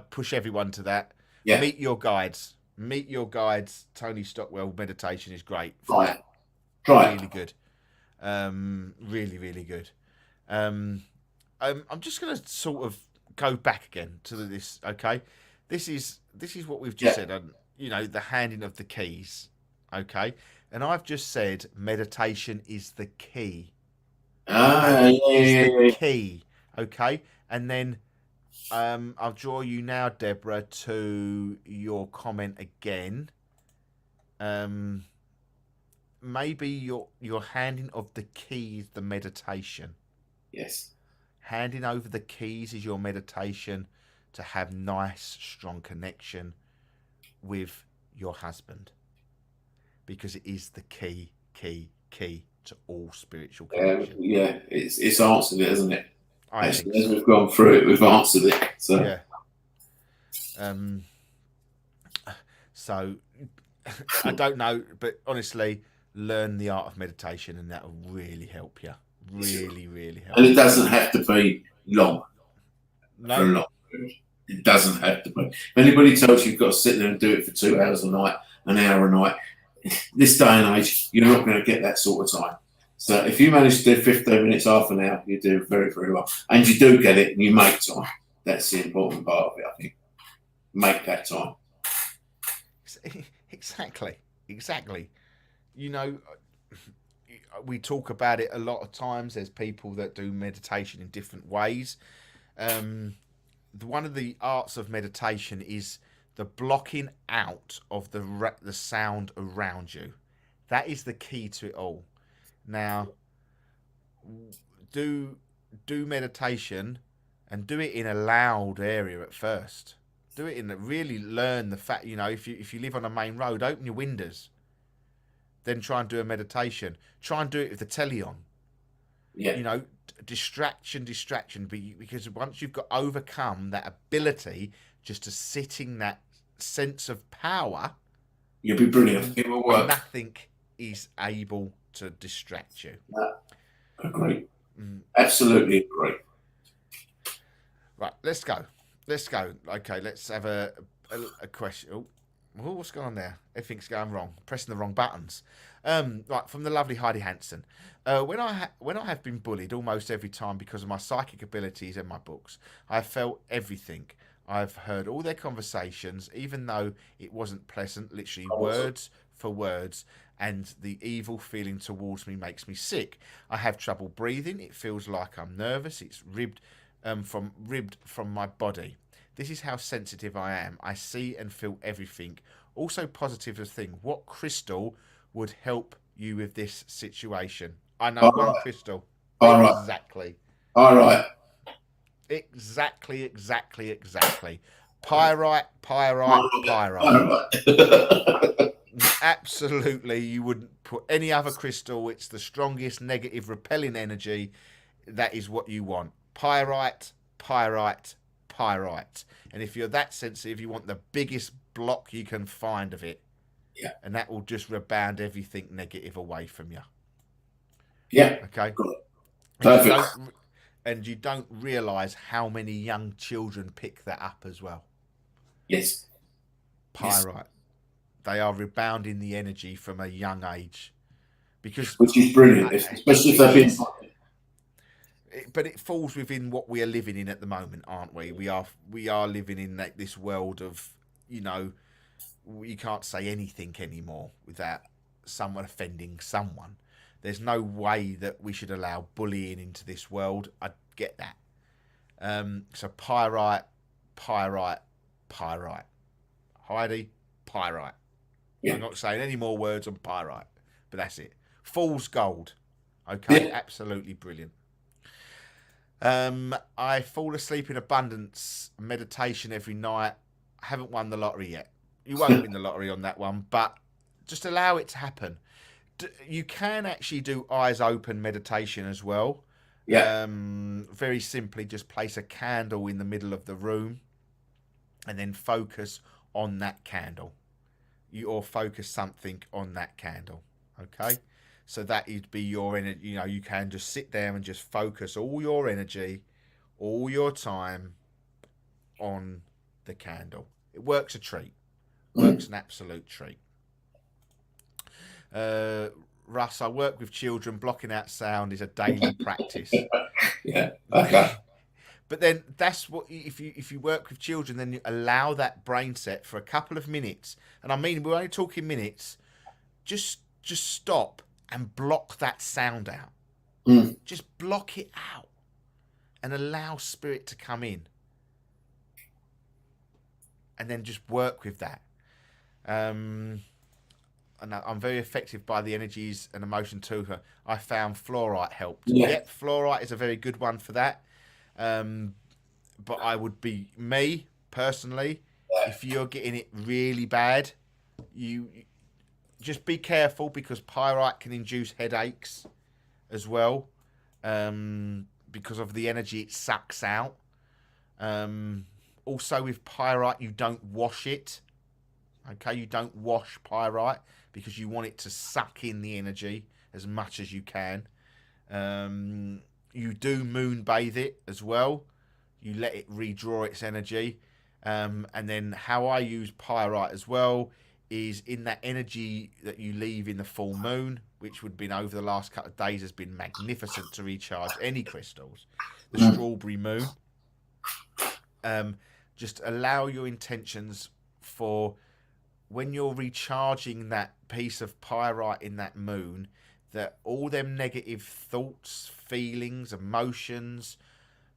push everyone to that. Yeah. Meet your guides. Tony Stockwell meditation is great. Try Really good. Really good. I'm just going to sort of go back again to this. Okay, this is what we've just said. The handing of the keys. Okay, and I've just said meditation is the key. The key. Okay, and then I'll draw you now, Deborah, to your comment again. Maybe your handing of the keys, the meditation. Yes. Handing over the keys is your meditation to have nice, strong connection with your husband, because it is the key to all spiritual connection. Yeah, it's answered it, isn't it? I think as we've gone through it, we've answered it. So yeah. So I don't know, but honestly, learn the art of meditation, and that will really help you. Really help. And it doesn't have to be long. No. For a long period. It doesn't have to be. If anybody tells you you've got to sit there and do it for 2 hours a night, an hour a night, this day and age, you're not going to get that sort of time. So if you manage to do 15 minutes, half an hour, you do very, very well. And you do get it and you make time. That's the important part of it, I think. Make that time. Exactly. We talk about it a lot of times. There's people that do meditation in different ways. One of the arts of meditation is the blocking out of the sound around you. That is the key to it all. Now, do meditation and do it in a loud area at first. Do it really learn the fact, if you live on a main road, open your windows. Then try and do a meditation. Try and do it with the telly on. Yeah. Distraction, because once you've got overcome that ability just to sit in that sense of power, you'll be brilliant. It will work. Nothing is able to distract you. Agree. Absolutely agree. Right, let's go. Okay, let's have a question. Oh, what's going on there? Everything's going wrong. Pressing the wrong buttons. Right, from the lovely Heidi Hansen. When I have been bullied almost every time because of my psychic abilities and my books, I felt everything. I've heard all their conversations, even though it wasn't pleasant, literally words for words, and the evil feeling towards me makes me sick. I have trouble breathing. It feels like I'm nervous. It's ripped from my body. This is how sensitive I am. I see and feel everything. Also positive thing. What crystal would help you with this situation. I know All one right. crystal. All right. Exactly. All right. Exactly. Pyrite. All right. Absolutely, you wouldn't put any other crystal. It's the strongest negative repelling energy. That is what you want. Pyrite. And if you're that sensitive, you want the biggest block you can find of it. Yeah. And that will just rebound everything negative away from you. Yeah. Okay. Good. And Perfect. you don't realise how many young children pick that up as well. Yes. Pyrite. They are rebounding the energy from a young age, because Which is brilliant, especially if they've been. But it falls within what we are living in at the moment, aren't we? We are living in this world of, you can't say anything anymore without someone offending someone. There's no way that we should allow bullying into this world. I get that. So pyrite. Heidi, pyrite. Yeah. I'm not saying any more words on pyrite, but that's it. Fool's gold. Okay, Yeah. Absolutely brilliant. I fall asleep in abundance meditation every night. I haven't won the lottery yet. You won't win the lottery on that one, but just allow it to happen. You can actually do eyes open meditation as well. Yeah. Very simply, just place a candle in the middle of the room and then focus on that candle. Or focus something on that candle. Okay? So that would be your energy. You can just sit there and just focus all your energy, all your time on the candle. It works a treat. Works an absolute treat. Russ, I work with children. Blocking out sound is a daily practice. Yeah. Okay. But then that's what, if you work with children, then you allow that brain set for a couple of minutes. And I mean, we're only talking minutes. Just stop and block that sound out. Just block it out and allow spirit to come in. And then just work with that. And I'm very affected by the energies and emotion too. I found fluorite helped. Yeah. Yep, fluorite is a very good one for that. But I would be, me personally, if you're getting it really bad, you just be careful, because pyrite can induce headaches as well, because of the energy it sucks out. Also with pyrite, you don't wash it. Okay, you don't wash pyrite because you want it to suck in the energy as much as you can. You do moon bathe it as well. You let it redraw its energy. And then how I use pyrite as well is in that energy that you leave in the full moon, which would have been over the last couple of days, has been magnificent to recharge any crystals. The strawberry moon. Just allow your intentions for when you're recharging that piece of pyrite in that moon, that all them negative thoughts, feelings, emotions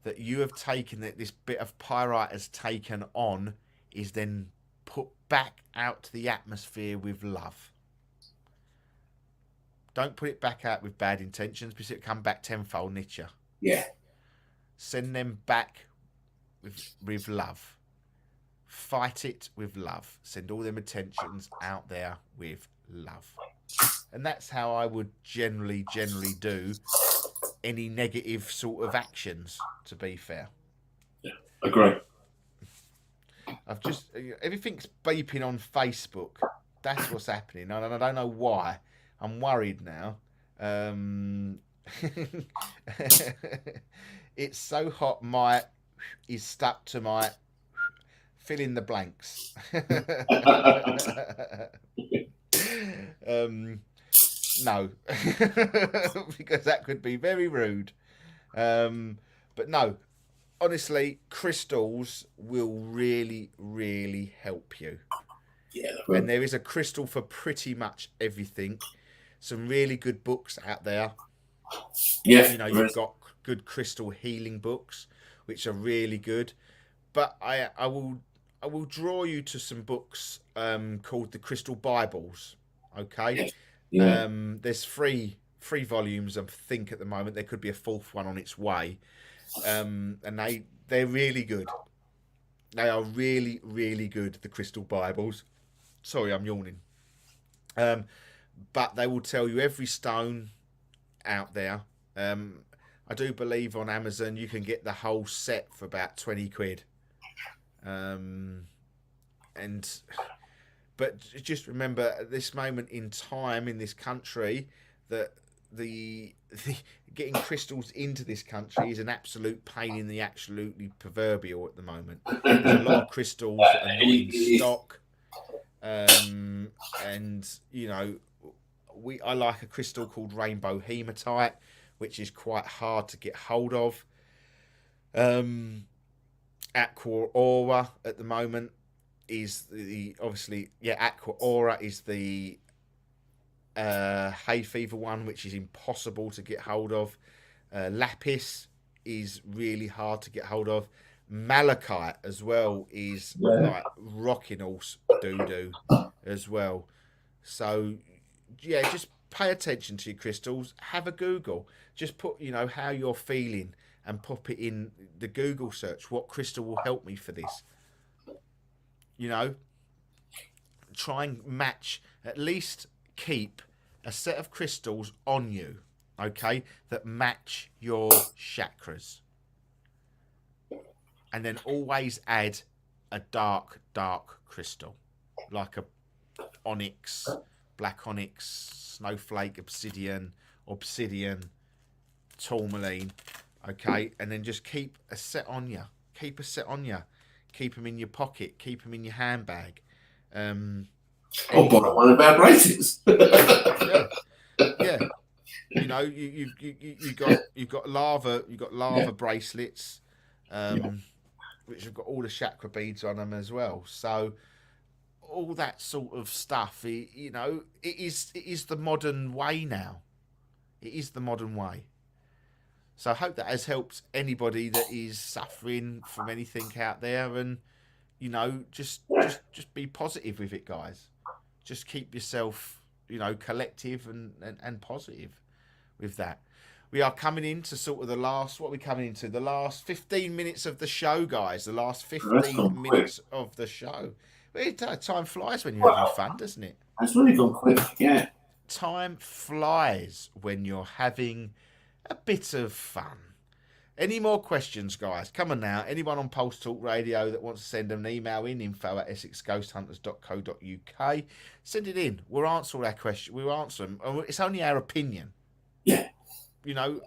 that you have taken, that this bit of pyrite has taken on, is then put back out to the atmosphere with love. Don't put it back out with bad intentions, because it'll come back tenfold, Nietzsche. Yeah. Send them back with love. Fight it with love. Send all them attentions out there with love. And that's how I would generally do any negative sort of actions, to be fair. Yeah, agree. I've just, everything's beeping on Facebook. That's what's happening. And I don't know why. I'm worried now. It's so hot, my is stuck to my fill in the blanks. No, because that could be very rude. But no, honestly, crystals will really, really help you. Yeah. And there is a crystal for pretty much everything. Some really good books out there. Yeah. You've got good crystal healing books, which are really good. But I will draw you to some books called the Crystal Bibles. Okay. Yes. Yeah. There's three volumes, I think, at the moment. There could be a fourth one on its way. And they're really good. They are really, really good, the Crystal Bibles. Sorry, I'm yawning. But they will tell you every stone out there. I do believe on Amazon you can get the whole set for about 20 quid. But just remember, at this moment in time in this country, that the getting crystals into this country is an absolute pain in the absolutely proverbial at the moment. There's a lot of crystals that are not in stock, and you know, I like a crystal called Rainbow Hematite, which is quite hard to get hold of. Aqua Aura at the moment is Aqua Aura is the hay fever one, which is impossible to get hold of. Lapis is really hard to get hold of. Malachite as well is like rocking all doo-doo as well. So yeah, just pay attention to your crystals. Have a Google. Just put, you know, how you're feeling and pop it in the Google search. What crystal will help me for this? You know, try and match, at least keep a set of crystals on you, okay, that match your chakras. And then always add a dark crystal, like a onyx, black onyx, snowflake, obsidian, tourmaline, okay? And then just keep a set on you. Keep a set on you. Keep them in your pocket. Keep them in your handbag. I'll buy one of our bracelets. Yeah. You know, you got lava bracelets, which have got all the chakra beads on them as well. So all that sort of stuff, you know, it is the modern way now. It is the modern way. So I hope that has helped anybody that is suffering from anything out there, and you know, just be positive with it, guys. Just keep yourself, you know, collective and positive with that. We are coming into sort of the last, what are we coming into? The last 15 minutes of the show, guys. The last 15 minutes of the show. Time flies when you're having fun, doesn't it? That's really gone quick, yeah. Time flies when you're having a bit of fun. Any more questions, guys? Come on now. Anyone on Pulse Talk Radio that wants to send an email in, info@essexghosthunters.co.uk. Send it in. We'll answer all our questions. We'll answer them. It's only our opinion. Yeah. You know,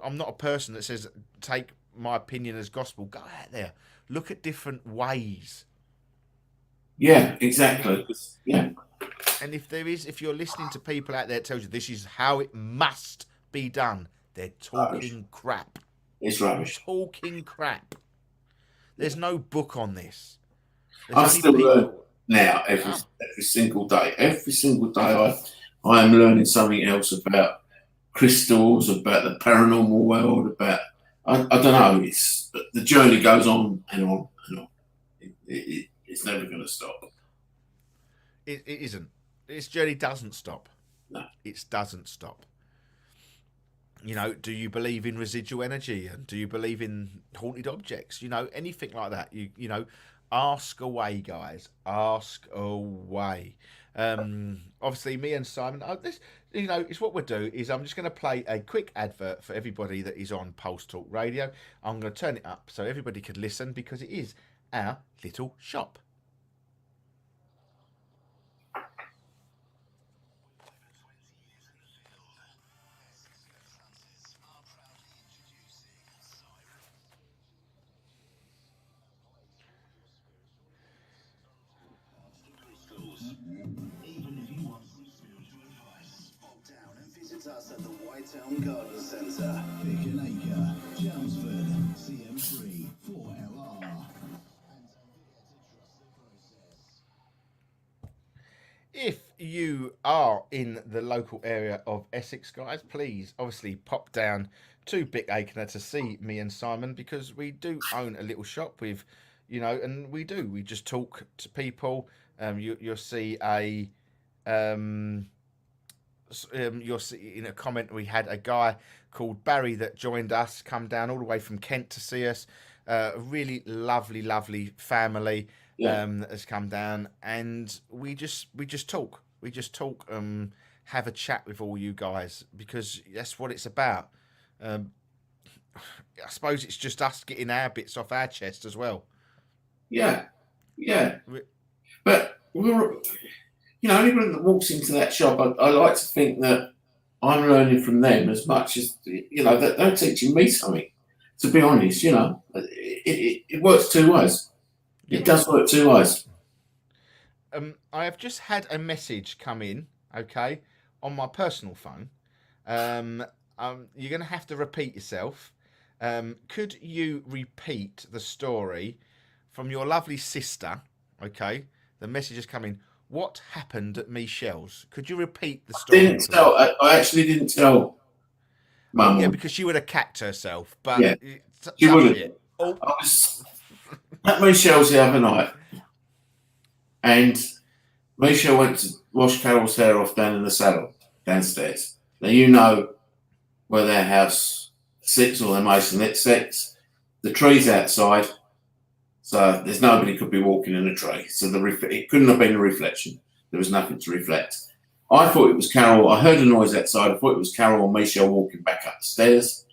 I'm not a person that says take my opinion as gospel. Go out there. Look at different ways. Yeah, exactly. Yeah. And if you're listening to people out there that tells you this is how it must be done, they're talking crap. It's rubbish. Talking crap. There's no book on this. I still learn now every single day. Every single day I am learning something else about crystals, about the paranormal world, about I don't know. It's the journey goes on and on and on. It's never going to stop. It isn't. This journey doesn't stop. No. It doesn't stop. You know, do you believe in residual energy, and do you believe in haunted objects? You know, anything like that. You know, ask away, guys. Ask away. Obviously, me and Simon. This, you know, it's what we'll do. Is I'm just going to play a quick advert for everybody that is on Pulse Talk Radio. I'm going to turn it up so everybody can listen, because it is our little shop. Even if you want some spiritual advice, pop down and visit us at the Whitetown Garden Centre. Pick an acre, Chelmsford, CM3, 4LR. If you are in the local area of Essex, guys, please obviously pop down to Bick Akener to see me and Simon, because we do own a little shop with, you know, and we just talk to people. You'll see a you'll see in a comment we had a guy called Barry that joined us, come down all the way from Kent to see us. A really lovely family Yeah. that has come down, and we just talk. We just talk, have a chat with all you guys because that's what it's about. I suppose it's just us getting our bits off our chest as well. Yeah. We- But we're, anybody that walks into that shop, I like to think that I'm learning from them as much as that they're teaching me something. To be honest, it works two ways. It does work two ways. I have just had a message come in, okay, on my personal phone. You're going to have to repeat yourself. Could you repeat the story from your lovely sister? Okay, the message has come in. What happened at Michelle's? Could you repeat the story? I actually didn't tell Mum. Yeah, because she would have cacked herself. But Yeah, she wouldn't. Oh. I was at Michelle's the other night, and Michelle went to wash Carol's hair off down in the salon downstairs. Now where their house sits or their masonette sits. The tree's outside, so there's nobody could be walking in a tree. So it couldn't have been a reflection. There was nothing to reflect. I thought it was Carol. I heard a noise outside. I thought it was Carol and Michelle walking back up the stairs.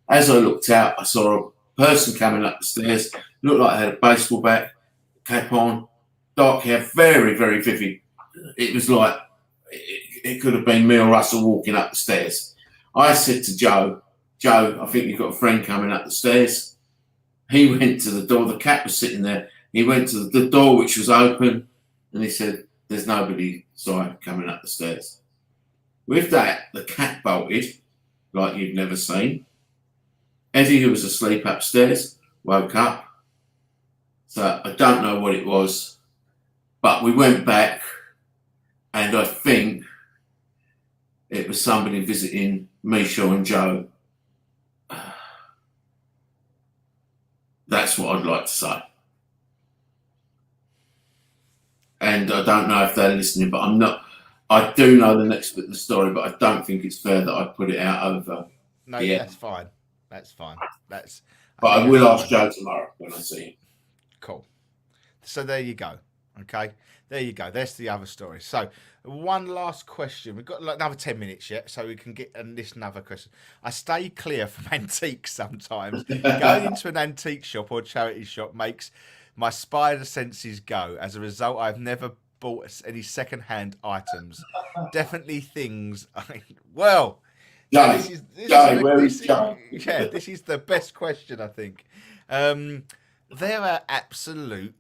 As I looked out, I saw a person coming up the stairs. Looked like they had a baseball bat, cap on, dark hair, very, very vivid. It was like it could have been me or Russell walking up the stairs. I said to Joe, I think you've got a friend coming up the stairs. He went to the door. The cat was sitting there. He went to the door, which was open, and he said, there's nobody coming up the stairs. With that, the cat bolted like you'd never seen. Eddie, who was asleep upstairs, woke up. So I don't know what it was, but we went back, and I think it was somebody visiting Michelle and Joe. That's what I'd like to say. And I don't know if they're listening, but I'm not. I do know the next bit of the story, but I don't think it's fair that I put it out over. No, Yeah. That's fine. But I will ask Joe tomorrow when I see him. Cool. So there you go. Okay. There you go. There's the other story. So one last question. We've got like another 10 minutes yet, so we can get this another question. I stay clear from antiques sometimes. Going into an antique shop or charity shop makes my spider senses go. As a result, I've never bought any second-hand items. Definitely things. Well, Joe, this is the best question, I think. They are absolute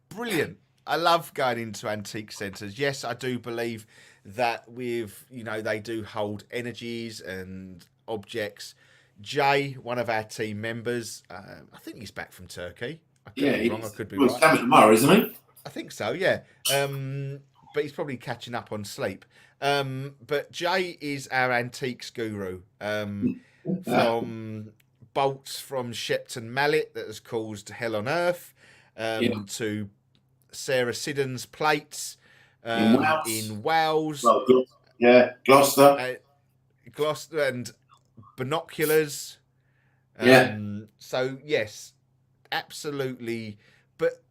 brilliant. I love going into antique centres. Yes, I do believe that they do hold energies and objects. Jay, one of our team members, I think he's back from Turkey. I could be wrong. I could be right. He's coming tomorrow, isn't he? I think so, yeah. But he's probably catching up on sleep. But Jay is our antiques guru. From bolts from Shepton Mallet that has caused hell on earth, to Sarah Siddon's plates in Wales. Well, Gloucester. Gloucester and binoculars. So yes, absolutely. But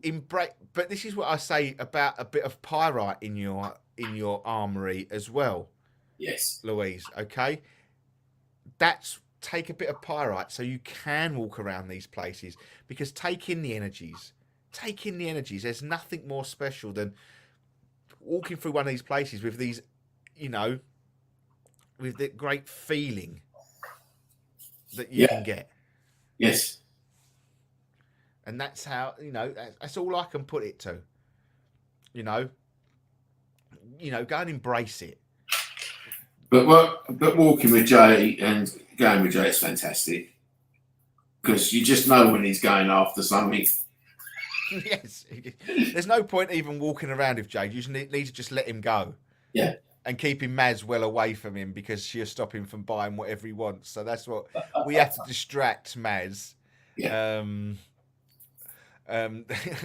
this is what I say about a bit of pyrite in your armory as well. Yes, Louise. Okay, take a bit of pyrite so you can walk around these places, because take in the energies. There's nothing more special than walking through one of these places with these, with the great feeling that you can get. Yes. And that's how, that's all I can put it to. Go and embrace it. But walking with Jay and going with Jay is fantastic, because you just know when he's going after something. Yes. There's no point even walking around with Jay. You need to just let him go. Yeah. And keeping Maz well away from him, because she'll stop him from buying whatever he wants. So that's what we have to distract Maz. Yeah.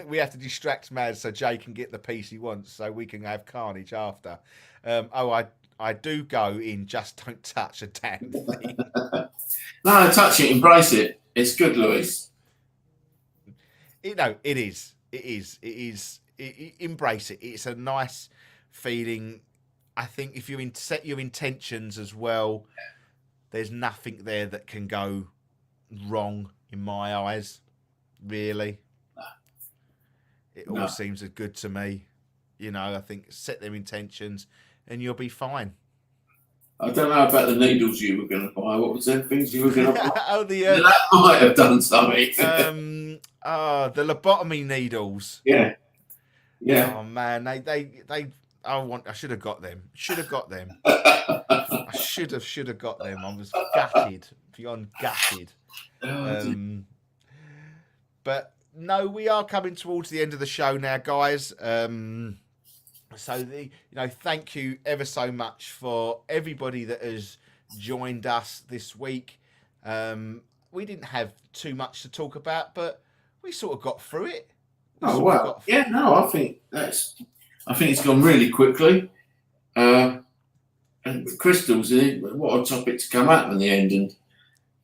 We have to distract Maz so Jay can get the piece he wants, so we can have carnage after. I I do go in just don't touch a damn thing. No, touch it, embrace it. It's good, Louise. It is. Embrace it. It's a nice feeling. I think if you set your intentions as well, there's nothing there that can go wrong in my eyes, really. It all seems as good to me. I think set their intentions and you'll be fine. I don't know about the needles you were going to buy. What was them things you were going to buy? That might have done something. the lobotomy needles. Yeah. Oh man, I should have got them. I should have got them. I was gutted, beyond gutted. But no, we are coming towards the end of the show now, guys. Thank you ever so much for everybody that has joined us this week. We didn't have too much to talk about, but we sort of got through it. I think it's gone really quickly. And crystals, what a topic to come out in the end, and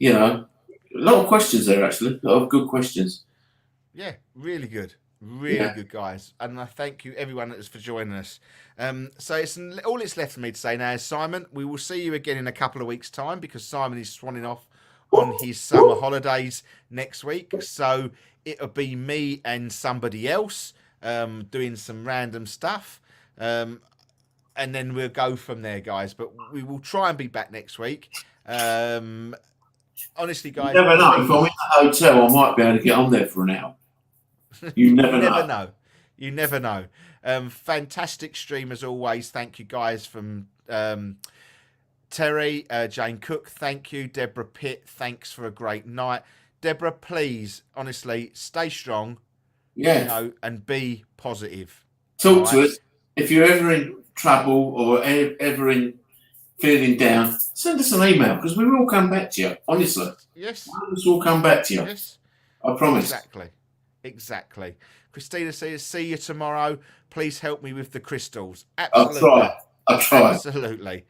a lot of questions there actually, a lot of good questions. Yeah, really good. Really good, guys. And I thank you, everyone that is for joining us. So all it's left for me to say now is, Simon, we will see you again in a couple of weeks' time because Simon is swanning off on his summer holidays next week. So it'll be me and somebody else doing some random stuff. And then we'll go from there, guys. But we will try and be back next week. Honestly, guys. You never know. If I'm in the hotel, I might be able to get on there for an hour. You never know. You never know. Fantastic stream as always. Thank you guys from Terry, Jane Cook. Thank you. Deborah Pitt. Thanks for a great night. Deborah, please, honestly, stay strong. Yeah. And be positive. Talk to us. If you're ever in trouble or ever in feeling down, send us an email because we will come back to you. Honestly. Yes. We will come back to you. Yes. I promise. Exactly. Christina says, see you tomorrow. Please help me with the crystals. Absolutely. I'll try. Absolutely.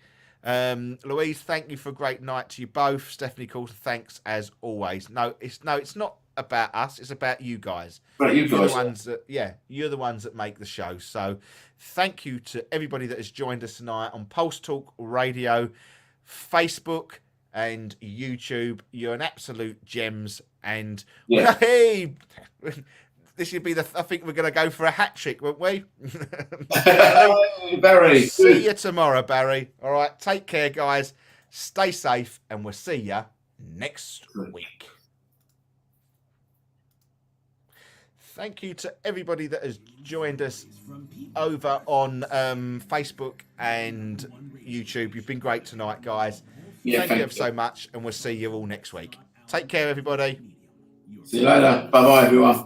Louise, thank you for a great night to you both. Stephanie Coulter, thanks as always. No, it's not about us. It's about you guys. Right, you guys. You're the ones that make the show. So thank you to everybody that has joined us tonight on Pulse Talk Radio, Facebook and YouTube. You're an absolute gems. And hey, this should be I think we're going to go for a hat trick, won't we? Barry. See you tomorrow, Barry. All right. Take care, guys. Stay safe, and we'll see you next week. Thank you to everybody that has joined us over on Facebook and YouTube. You've been great tonight, guys. Thank you ever so much, and we'll see you all next week. Take care, everybody. See you later. Bye-bye, everyone.